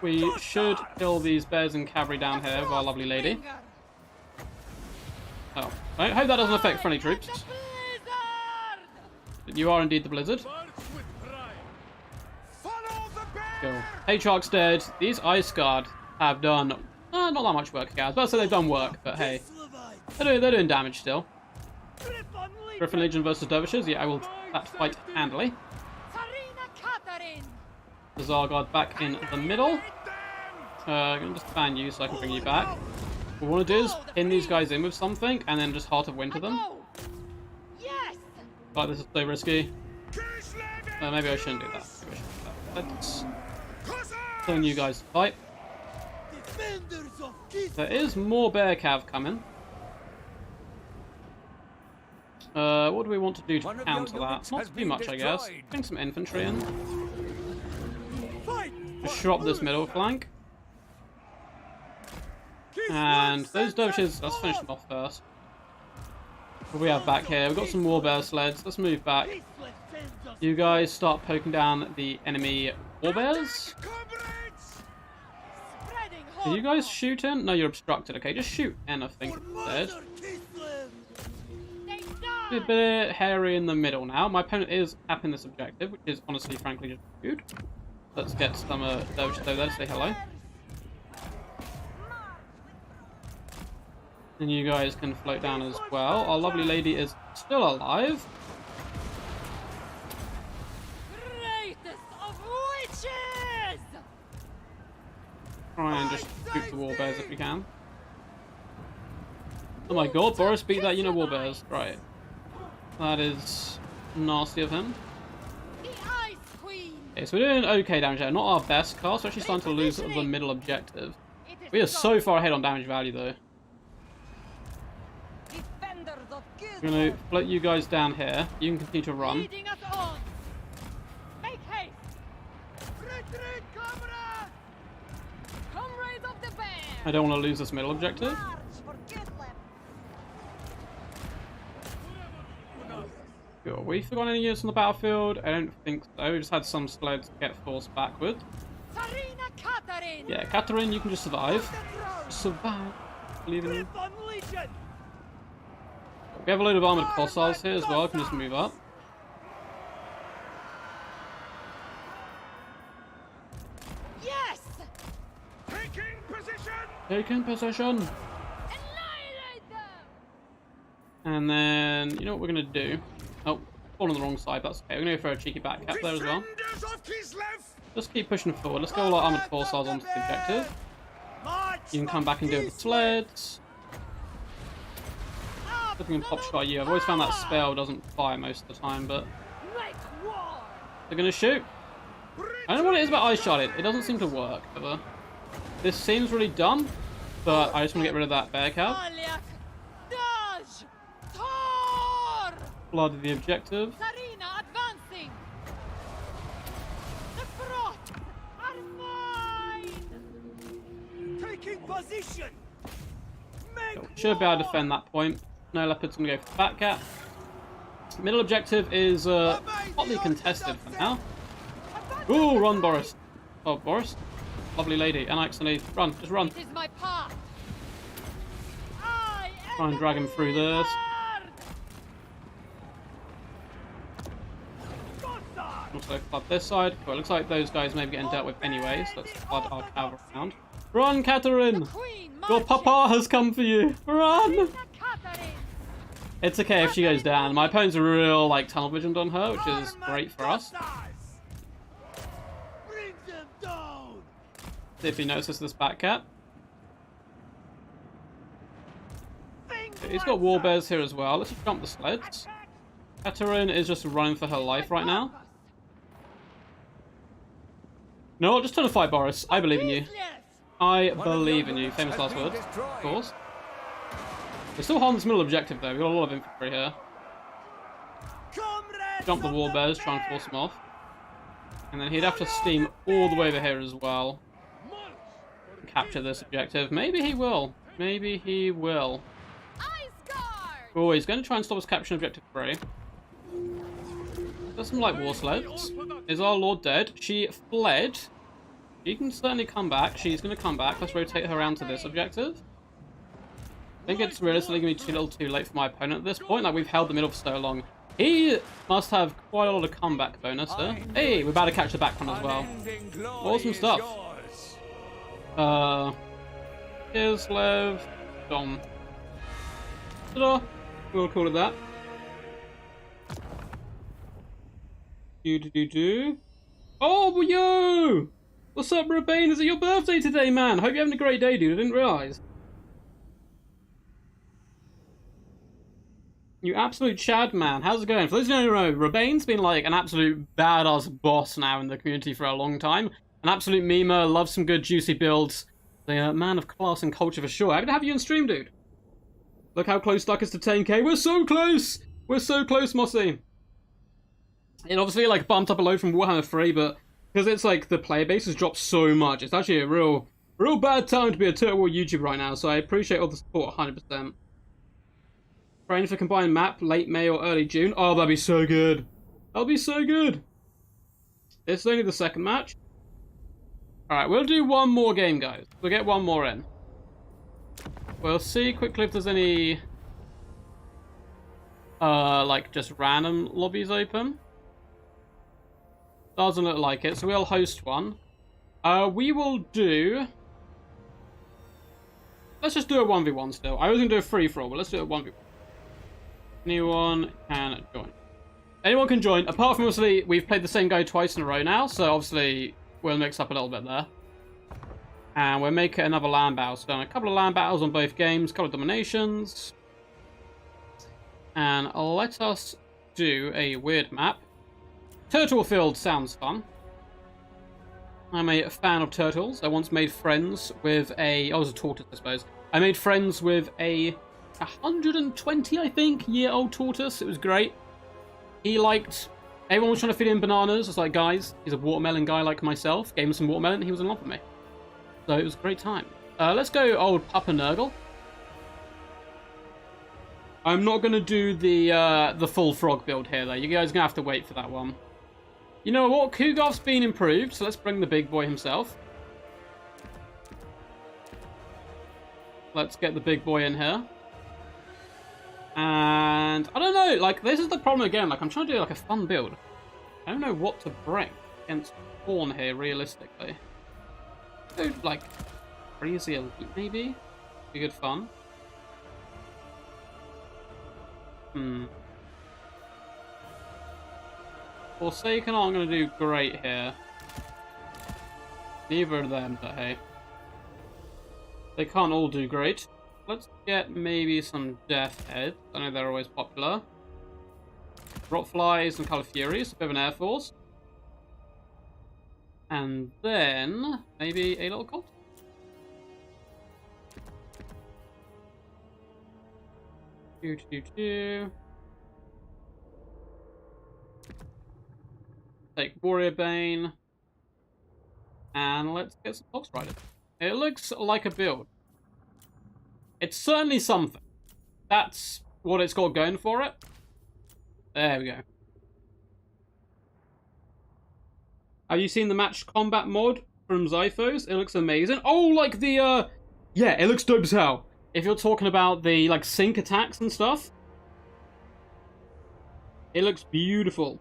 We should kill these bears and cavalry down here with our lovely lady. Oh, I hope that doesn't affect friendly troops. But you are indeed the blizzard. Cool. Patriarch's dead. These Ice Guard have done not that much work, guys. But so they've done work, but hey, they're doing damage still. Griffin Legion versus Dervishes. Yeah, I will that fight handily. The Zargard back in the middle. I'm going to just ban you so I can bring you back. What we want to do is pin these guys in with something and then just Heart of Winter them. But this is so risky. Maybe I shouldn't do that. Let's turn you guys to fight. There is more bear cav coming. What do we want to do to counter that? Not too much, I guess. Bring some infantry in. Just shore up this middle flank. And those dervishes, let's finish them off first. What do we have back here? We've got some warbear sleds. Let's move back. You guys start poking down the enemy warbears. Are you guys shooting? No, you're obstructed. Okay, just shoot anything instead. A bit hairy in the middle now. My opponent is tapping this objective, which is honestly, frankly, just good. Let's get some dervishes over there to say hello. And you guys can float down as well. Our lovely lady is still alive. Greatest of witches! Try and just shoot the warbears if we can. Oh my god, Boris beat that, you know, warbears. Right. That is nasty of him. The Ice Queen! Okay, so we're doing okay damage there. Not our best cast. We're actually starting to lose the middle objective. We are so far ahead on damage value though. I'm going to float you guys down here. You can continue to run. Leading us on. Make haste! Retreat, comrades! Comrades of the bear! I don't want to lose this middle objective. Cool. We forgot any units on the battlefield? I don't think so. We just had some sleds get forced backward. Sarina Katarin! Yeah, Catherine, you can just survive. Just survive. Believe in you. We have a load of armored fossils here as well. I can just move up. Yes! Taking position! Taking possession. Annihilate them! And then, you know what we're going to do? Oh, fall on the wrong side. That's okay. We're going to go for a cheeky back cap there as well. Defenders of Kislev! Just keep pushing forward. Let's get all our armored fossils onto the objective. You can come back and deal with the sleds. If we can pop shot you. I've always found that spell doesn't fire most of the time, but Make war! they're gonna shoot. I don't know what it is about Ice Shot. It doesn't seem to work ever. This seems really dumb, but I just want to get rid of that bear cab. Aliak! Daj! Tor! Flooded the objective. Sarina advancing! The froth are mine! Taking position! Make Should be able to defend that point. No leopard's gonna go for the fat cat. Middle objective is hotly contested for now. Ooh, run, Boris. Oh, Boris. Lovely lady. And actually, run. Just run. It is my path! I am Try and drag him through this. Also flood this side. Well, it looks like those guys may be getting dealt with anyway, so let's flood our cavalry around. Run, Catherine! Your papa has come for you! Run! It's okay if she goes down. My opponent's real, like, tunnel visioned on her, which is great for us. Bring them down! See if he notices this back cat. He's got warbears here as well. Let's just jump the sleds. Catherine is just running for her life right now. No, just turn to fight, Boris. I believe in you. I believe in you. Famous last words, of course. We're still holding this middle objective, though. We've got a lot of infantry here. Jump the warbears, try and force them off. And then he'd have to steam all the way over here as well. And capture this objective. Maybe he will. Maybe he will. Oh, he's going to try and stop us capturing objective 3. There's some light war sleds. Is our lord dead? She fled. She can certainly come back. She's going to come back. Let's rotate her around to this objective. I think it's realistically going to be too late for my opponent at this point. Like, we've held the middle for so long. He must have quite a lot of comeback bonus there. Hey, we're about to catch the back one as well. Awesome stuff. Kislev, Dom. Ta-da! We'll call it that. Oh, yo! What's up, Rabane? Is it your birthday today, man? Hope you're having a great day, dude. I didn't realise. You absolute Chad, man. How's it going? For those who don't know, Rabane's been like an absolute badass boss now in the community for a long time. An absolute memer, loves some good juicy builds. The man of class and culture for sure. Happy to have you on stream, dude. Look how close Duck is to 10k. We're so close! We're so close, Mossy. It obviously like bumped up a load from Warhammer 3, but because it's like the player base has dropped so much, it's actually a real Real bad time to be a Turtle War YouTuber right now, so I appreciate all the support 100%. Praying for combined map, late May or early June. Oh, that'd be so good. That'll be so good. This is only the second match. Alright, we'll do one more game, guys. We'll get one more in. We'll see quickly if there's any... like, just random lobbies open. Doesn't look like it, so we'll host one. We will do... Let's just do a 1v1 still. I was going to do a free-for-all, but let's do a 1v1. Anyone can join. Anyone can join. Apart from, obviously, we've played the same guy twice in a row now, so obviously we'll mix up a little bit there. And we'll make it another land battle. So done a couple of land battles on both games, a couple of dominations. And let us do a weird map. Turtle Field sounds fun. I'm a fan of turtles. I once made friends with a... I was a tortoise, I suppose. I made friends with a 120, I think, year-old tortoise. It was great. He liked... Everyone was trying to fit in bananas. I was like, guys, he's a watermelon guy like myself. Gave him some watermelon, he was in love with me. So it was a great time. Let's go old Papa Nurgle. I'm not going to do the full frog build here, though. You guys are going to have to wait for that one. You know what? Kugov's been improved, so let's bring the big boy himself. Let's get the big boy in here. And I don't know, like, this is the problem again. Like, I'm trying to do like a fun build. I don't know what to bring against Horn here, realistically. So, like, crazy elite, maybe? Be good fun. Forsaken aren't going to do great here. Neither of them, but hey. They can't all do great. Let's get maybe some Death Heads. I know they're always popular. Rotflies and Colour Furies, a bit of an Air Force. And then maybe a little cult. Take Warrior Bane. And let's get some Fox Riders. It looks like a build. It's certainly something. That's what it's got going for it. There we go. Have you seen the match combat mod from Zyphos? It looks amazing. Oh, like the, yeah, it looks dope as hell. If you're talking about the, like, sync attacks and stuff. It looks beautiful.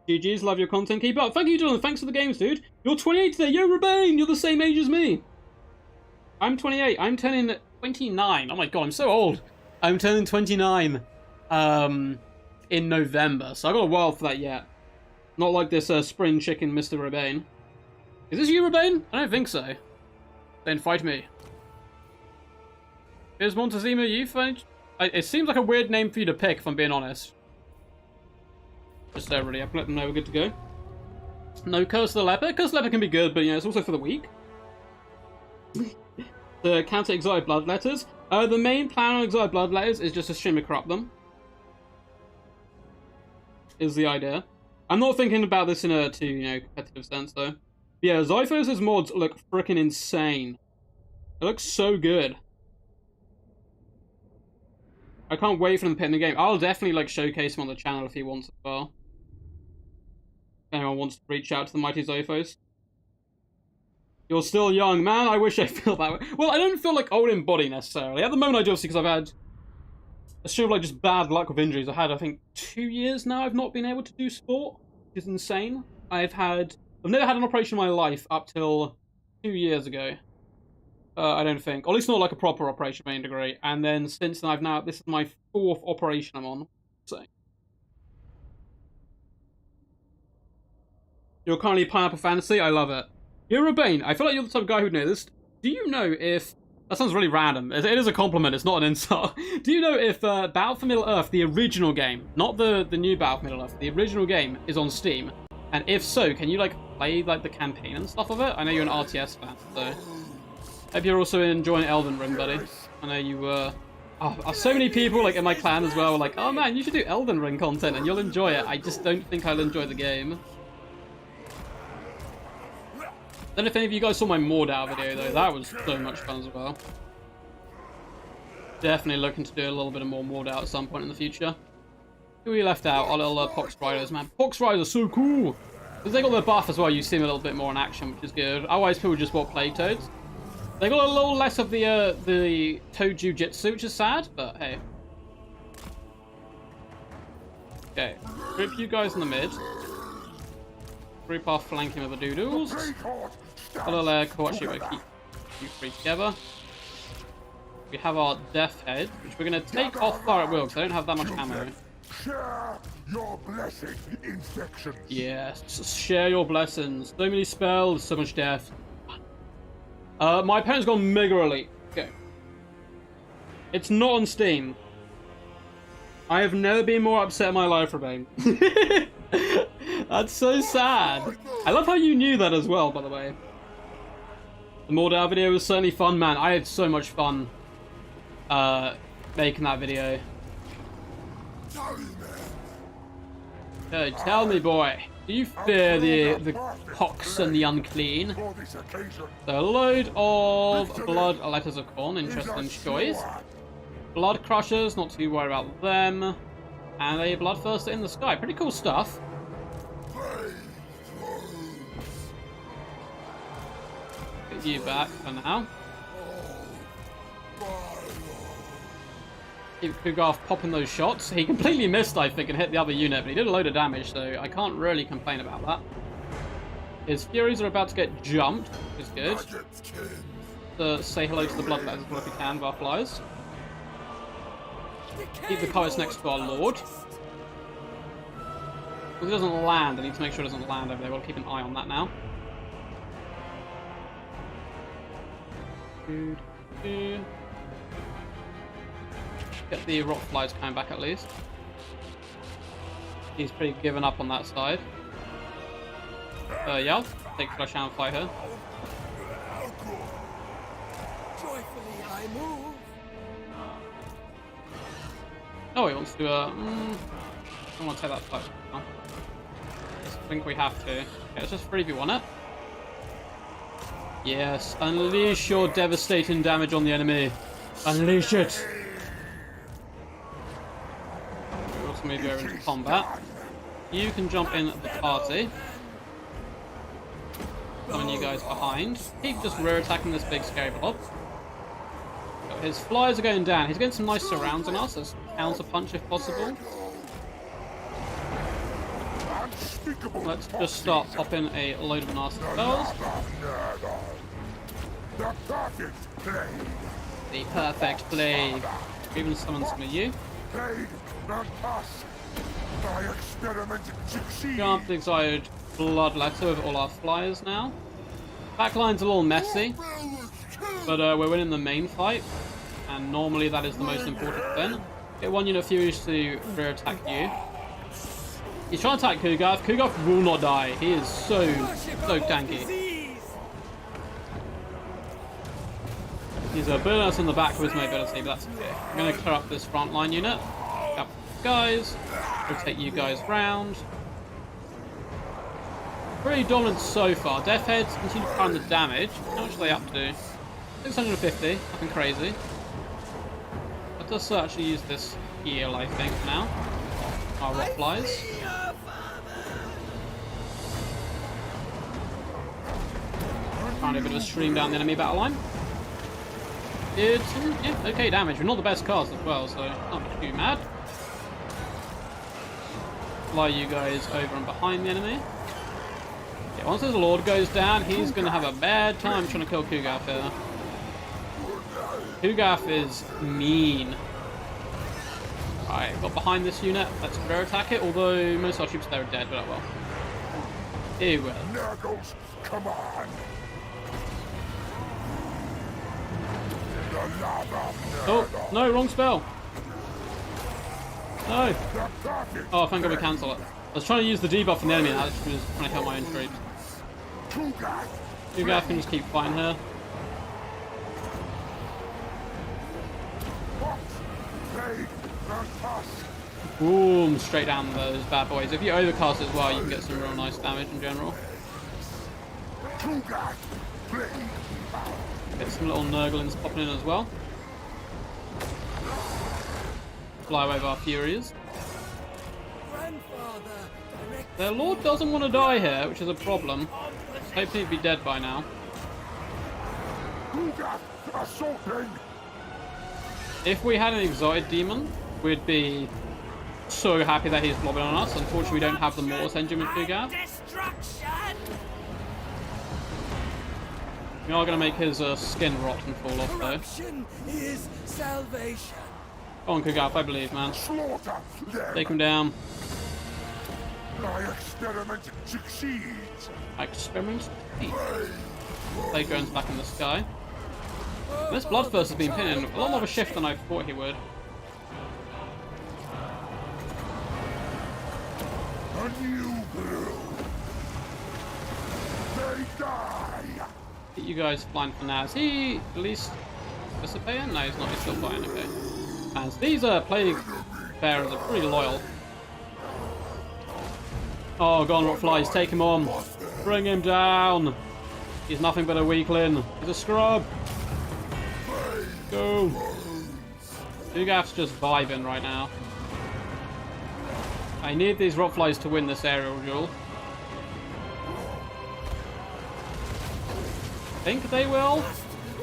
GG's, love your content, keep up. Thank you, Dylan, thanks for the games, dude. You're 28 today, yo, Rebane, you're the same age as me. I'm 28, I'm turning 29. Oh my god, I'm so old. I'm turning 29 in November, so I've got a while for that yet. Not like this spring chicken Mr. Rebane. Is this you, Rebane? I don't think so. Then fight me. Is Montezuma you? It seems like a weird name for you to pick, if I'm being honest. Just really, I've let them know we're good to go. No Curse of the Leopard. Curse of the Leopard can be good, but yeah, it's also for the weak. The counter Exotic Bloodletters. The main plan on Exotic Bloodletters is just to shimmer corrupt them. Is the idea. I'm not thinking about this in a too, competitive sense, though. Yeah, Zyphos' mods look freaking insane. It looks so good. I can't wait for them to put in the game. I'll definitely, like, showcase him on the channel if he wants as well. If anyone wants to reach out to the mighty Zyphos. You're still young. Man, I wish I felt that way. Well, I don't feel like old in body, necessarily. At the moment, I do, obviously, because I've had a string of, like, just bad luck with injuries. I've had, I think, 2 years now I've not been able to do sport, which is insane. I've never had an operation in my life up till 2 years ago. I don't think. Or at least not like a proper operation, main degree. And then since then, this is my 4th operation I'm on. So. You're currently Pineapple Fantasy? I love it. You're a Bane. I feel like you're the type of guy who'd know this. Do you know if... That sounds really random. It is a compliment, it's not an insult. Do you know if Battle for Middle-earth, the original game, not the new Battle for Middle-earth, the original game is on Steam? And if so, can you, like, play, like, the campaign and stuff of it? I know you're an RTS fan, so... Hope you're also enjoying Elden Ring, buddy. I know you were... so many people, like, in my clan as well were like, oh man, you should do Elden Ring content and you'll enjoy it. I just don't think I'll enjoy the game. Don't know if any of you guys saw my Mordau video though. That was so much fun as well. Definitely looking to do a little bit of more Mordau at some point in the future. Who we left out? Our little Pox Riders, man. Pox Riders are so cool! Because they got their buff as well, you see them a little bit more in action, which is good. Otherwise, people just bought Plague Toads. They got a little less of the Toad Jiu-Jitsu, which is sad, but hey. Okay, group you guys in the mid. Group off flanking with the doodles. A little Kowachi will keep you three together. We have our Death Head, which we're going to take off far at will, because I don't have that much ammo. Share your blessing in sections. Yes, share your blessings. So many spells, so much death. My opponent's gone Mega Elite. Okay. It's not on Steam. I have never been more upset in my life, Rebane. That's so sad. I love how you knew that as well, by the way. The Mordau video was certainly fun, man. I had so much fun making that video. Okay, tell me, boy. Do you fear the pox and the unclean? So a load of blood letters of corn, interesting choice. Blood crushers, not too worried about them. And a bloodthirster in the sky, pretty cool stuff. Get you back for now. Keep Kugarth popping those shots. He completely missed, I think, and hit the other unit, but he did a load of damage, so I can't really complain about that. His Furies are about to get jumped, which is good. Say hello to the Bloodletters if you can, our flyers. Keep the Poets next to our Lord. If he doesn't land, I need to make sure it doesn't land over there. We'll keep an eye on that now. Get the rock flies coming back at least. He's pretty given up on that side. Yeah, take flash and fly here. Oh, he wants to. I don't want to take that fight. No. I think we have to. Okay, let's just 3v1 it. Yes, unleash your devastating damage on the enemy. Unleash it. Move you over into combat. You can jump in the party. Coming you guys behind. Keep just rear attacking this big scary blob. So his flyers are going down. He's getting some nice surrounds on us as counter punch if possible. Let's just start popping a load of nasty spells. The perfect play. Even summon some of you. Jump excited Bloodletter with all our flyers now. Backline's a little messy, but we're winning the main fight, and normally that is the most important thing. Get one unit of Furies to rear attack you. He's trying to attack Kugarth. Kugarth will not die. He is so tanky. He's a bit us in the back with his mobility, but that's okay. I'm going to clear up this front line unit. Couple guys. Rotate you guys round. Pretty dominant so far. Death Heads continue to pound the damage. How much are they up to? 650. Nothing crazy. Let us actually use this heal, I think, now. Our rock flies. Trying to do a bit of a stream down the enemy battle line. It's okay damage. We're not the best cast as well, so not too mad. Fly you guys over and behind the enemy. Yeah, once his Lord goes down, he's going to have a bad time trying to kill Kugarth here. Kugarth is mean. Alright, got behind this unit. Let's rear attack it, although most of our troops there are dead, but oh well. Here we will. Nuggles, come on. Oh, no, wrong spell. No. Oh, thank God we cancel it. I was trying to use the debuff on the enemy and I was trying to kill my own troops. Kugarth can just keep fighting her. Boom, straight down those bad boys. If you overcast as well, you can get some real nice damage in general. Kugat, blade. Get some little Nurglings popping in as well. Fly away with our Furies. Their Lord doesn't want to die here, which is a problem. Hoping he'd be dead by now. Kugat, assaulting. If we had an exotic demon, we'd be so happy that he's blobbing on us. Unfortunately, we don't have the Mortis engine with Kugat. We are going to make his skin rot and fall off, though. Is salvation. Go on, Kugat, I believe, man. Slaughter them. Take him down. My experiment succeeds. Experiment. Playground's back in the sky. This Bloodthirst has been pinning a lot more of a shift than I thought he would. A new brew. They die. Get you guys flying for now. Is he at least dissipating? No, he's not. He's still flying. Okay. And these plague bearers are pretty loyal. Oh, go on, Rockflies. Take him on. Bring him down. He's nothing but a weakling. He's a scrub. Go. Kugat's just vibing right now. I need these Rockflies to win this aerial duel. Think they will?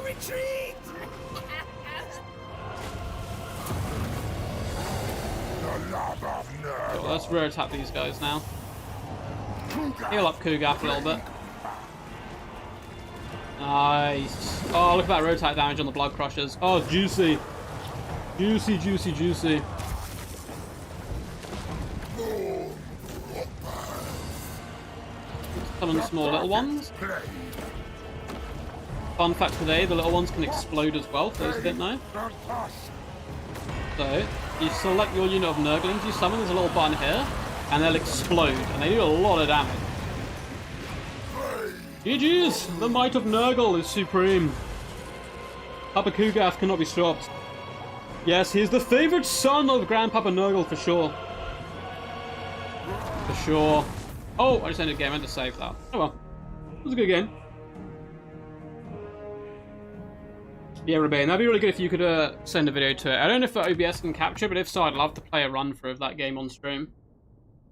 Retreat! The love of nerve. So let's rear attack these guys now. Heal up Kugat a little bit. Nice. Oh, look at that road attack damage on the Blood Crushers. Oh, juicy. Juicy, juicy, juicy. Summon small little ones. Fun fact today, the little ones can explode as well, for those who didn't know. So, you select your unit of Nurglings, you summon, there's a little button here, and they'll explode, and they do a lot of damage. GG's! The might of Nurgle is supreme. Papa Kugat cannot be stopped. Yes, he is the favourite son of Grandpapa Nurgle for sure. For sure. Oh, I just ended the game, I had to save that. Oh well. It was a good game. Yeah, Rebane, that'd be really good if you could send a video to it. I don't know if OBS can capture, but if so, I'd love to play a run through of that game on stream.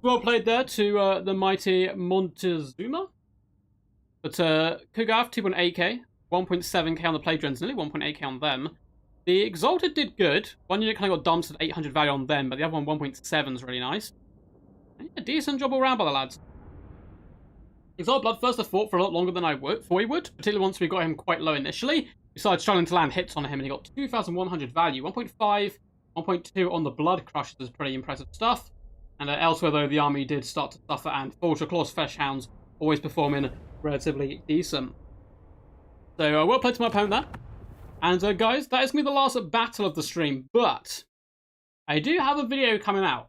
Well played there to the mighty Montezuma. But Kugat, 2.8k, 1.7k on the Plague Drones, nearly 1.8k on them. The Exalted did good. One unit kind of got dumped at 800 value on them, but the other one, 1.7, is really nice. A decent job all round by the lads. Exalted Bloodthirst have fought for a lot longer than I thought he would, particularly once we got him quite low initially. We started struggling to land hits on him, and he got 2,100 value. 1.5, 1.2 on the Blood Crushers is pretty impressive stuff. And elsewhere, though, the army did start to suffer, and Vulture Claws Flesh Hounds always performing relatively decent. So, well played to my opponent there. And, guys, that is going to be the last battle of the stream, but I do have a video coming out,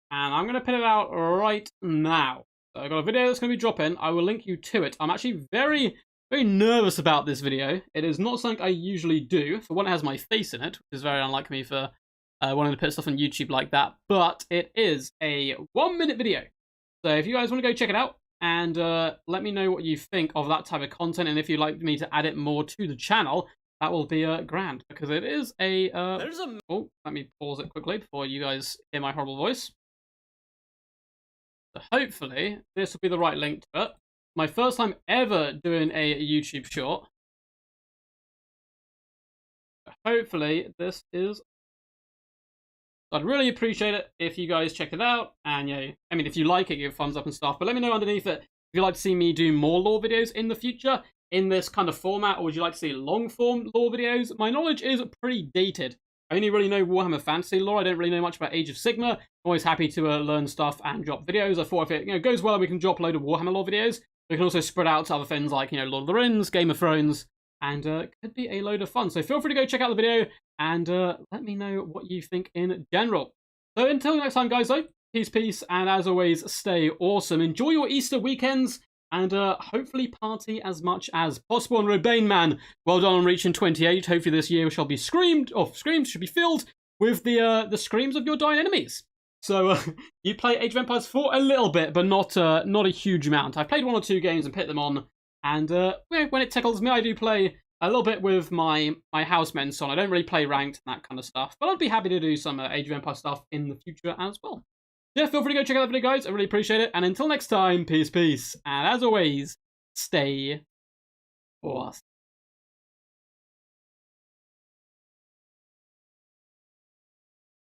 and I'm going to put it out right now. So, I've got a video that's going to be dropping. I will link you to it. I'm actually very nervous about this video. It is not something I usually do. For one, it has my face in it, which is very unlike me for wanting to put stuff on YouTube like that. But it is a 1-minute video. So if you guys want to go check it out, and let me know what you think of that type of content, and if you'd like me to add it more to the channel, that will be grand, because it is a... Oh, let me pause it quickly before you guys hear my horrible voice. So hopefully, this will be the right link to it. My first time ever doing a YouTube short. Hopefully, this is... I'd really appreciate it if you guys check it out. And, yeah, I mean, if you like it, give a thumbs up and stuff. But let me know underneath it if you'd like to see me do more lore videos in the future in this kind of format, or would you like to see long-form lore videos? My knowledge is pretty dated. I only really know Warhammer Fantasy lore. I don't really know much about Age of Sigmar. I'm always happy to learn stuff and drop videos. I thought if it goes well, we can drop a load of Warhammer lore videos. We can also spread out to other things like, Lord of the Rings, Game of Thrones, and it could be a load of fun. So feel free to go check out the video and let me know what you think in general. So until next time, guys, though, peace, and as always, stay awesome. Enjoy your Easter weekends, and hopefully party as much as possible. And Rebane, man, well done on reaching 28. Hopefully this year shall be screams should be filled with the screams of your dying enemies. So you play Age of Empires for a little bit, but not a huge amount. I've played 1 or 2 games and put them on, And when it tickles me, I do play a little bit with my housemen, so I don't really play ranked and that kind of stuff. But I'd be happy to do some Age of Empires stuff in the future as well. Yeah, feel free to go check out the video, guys. I really appreciate it. And until next time, peace, peace. And as always, stay awesome.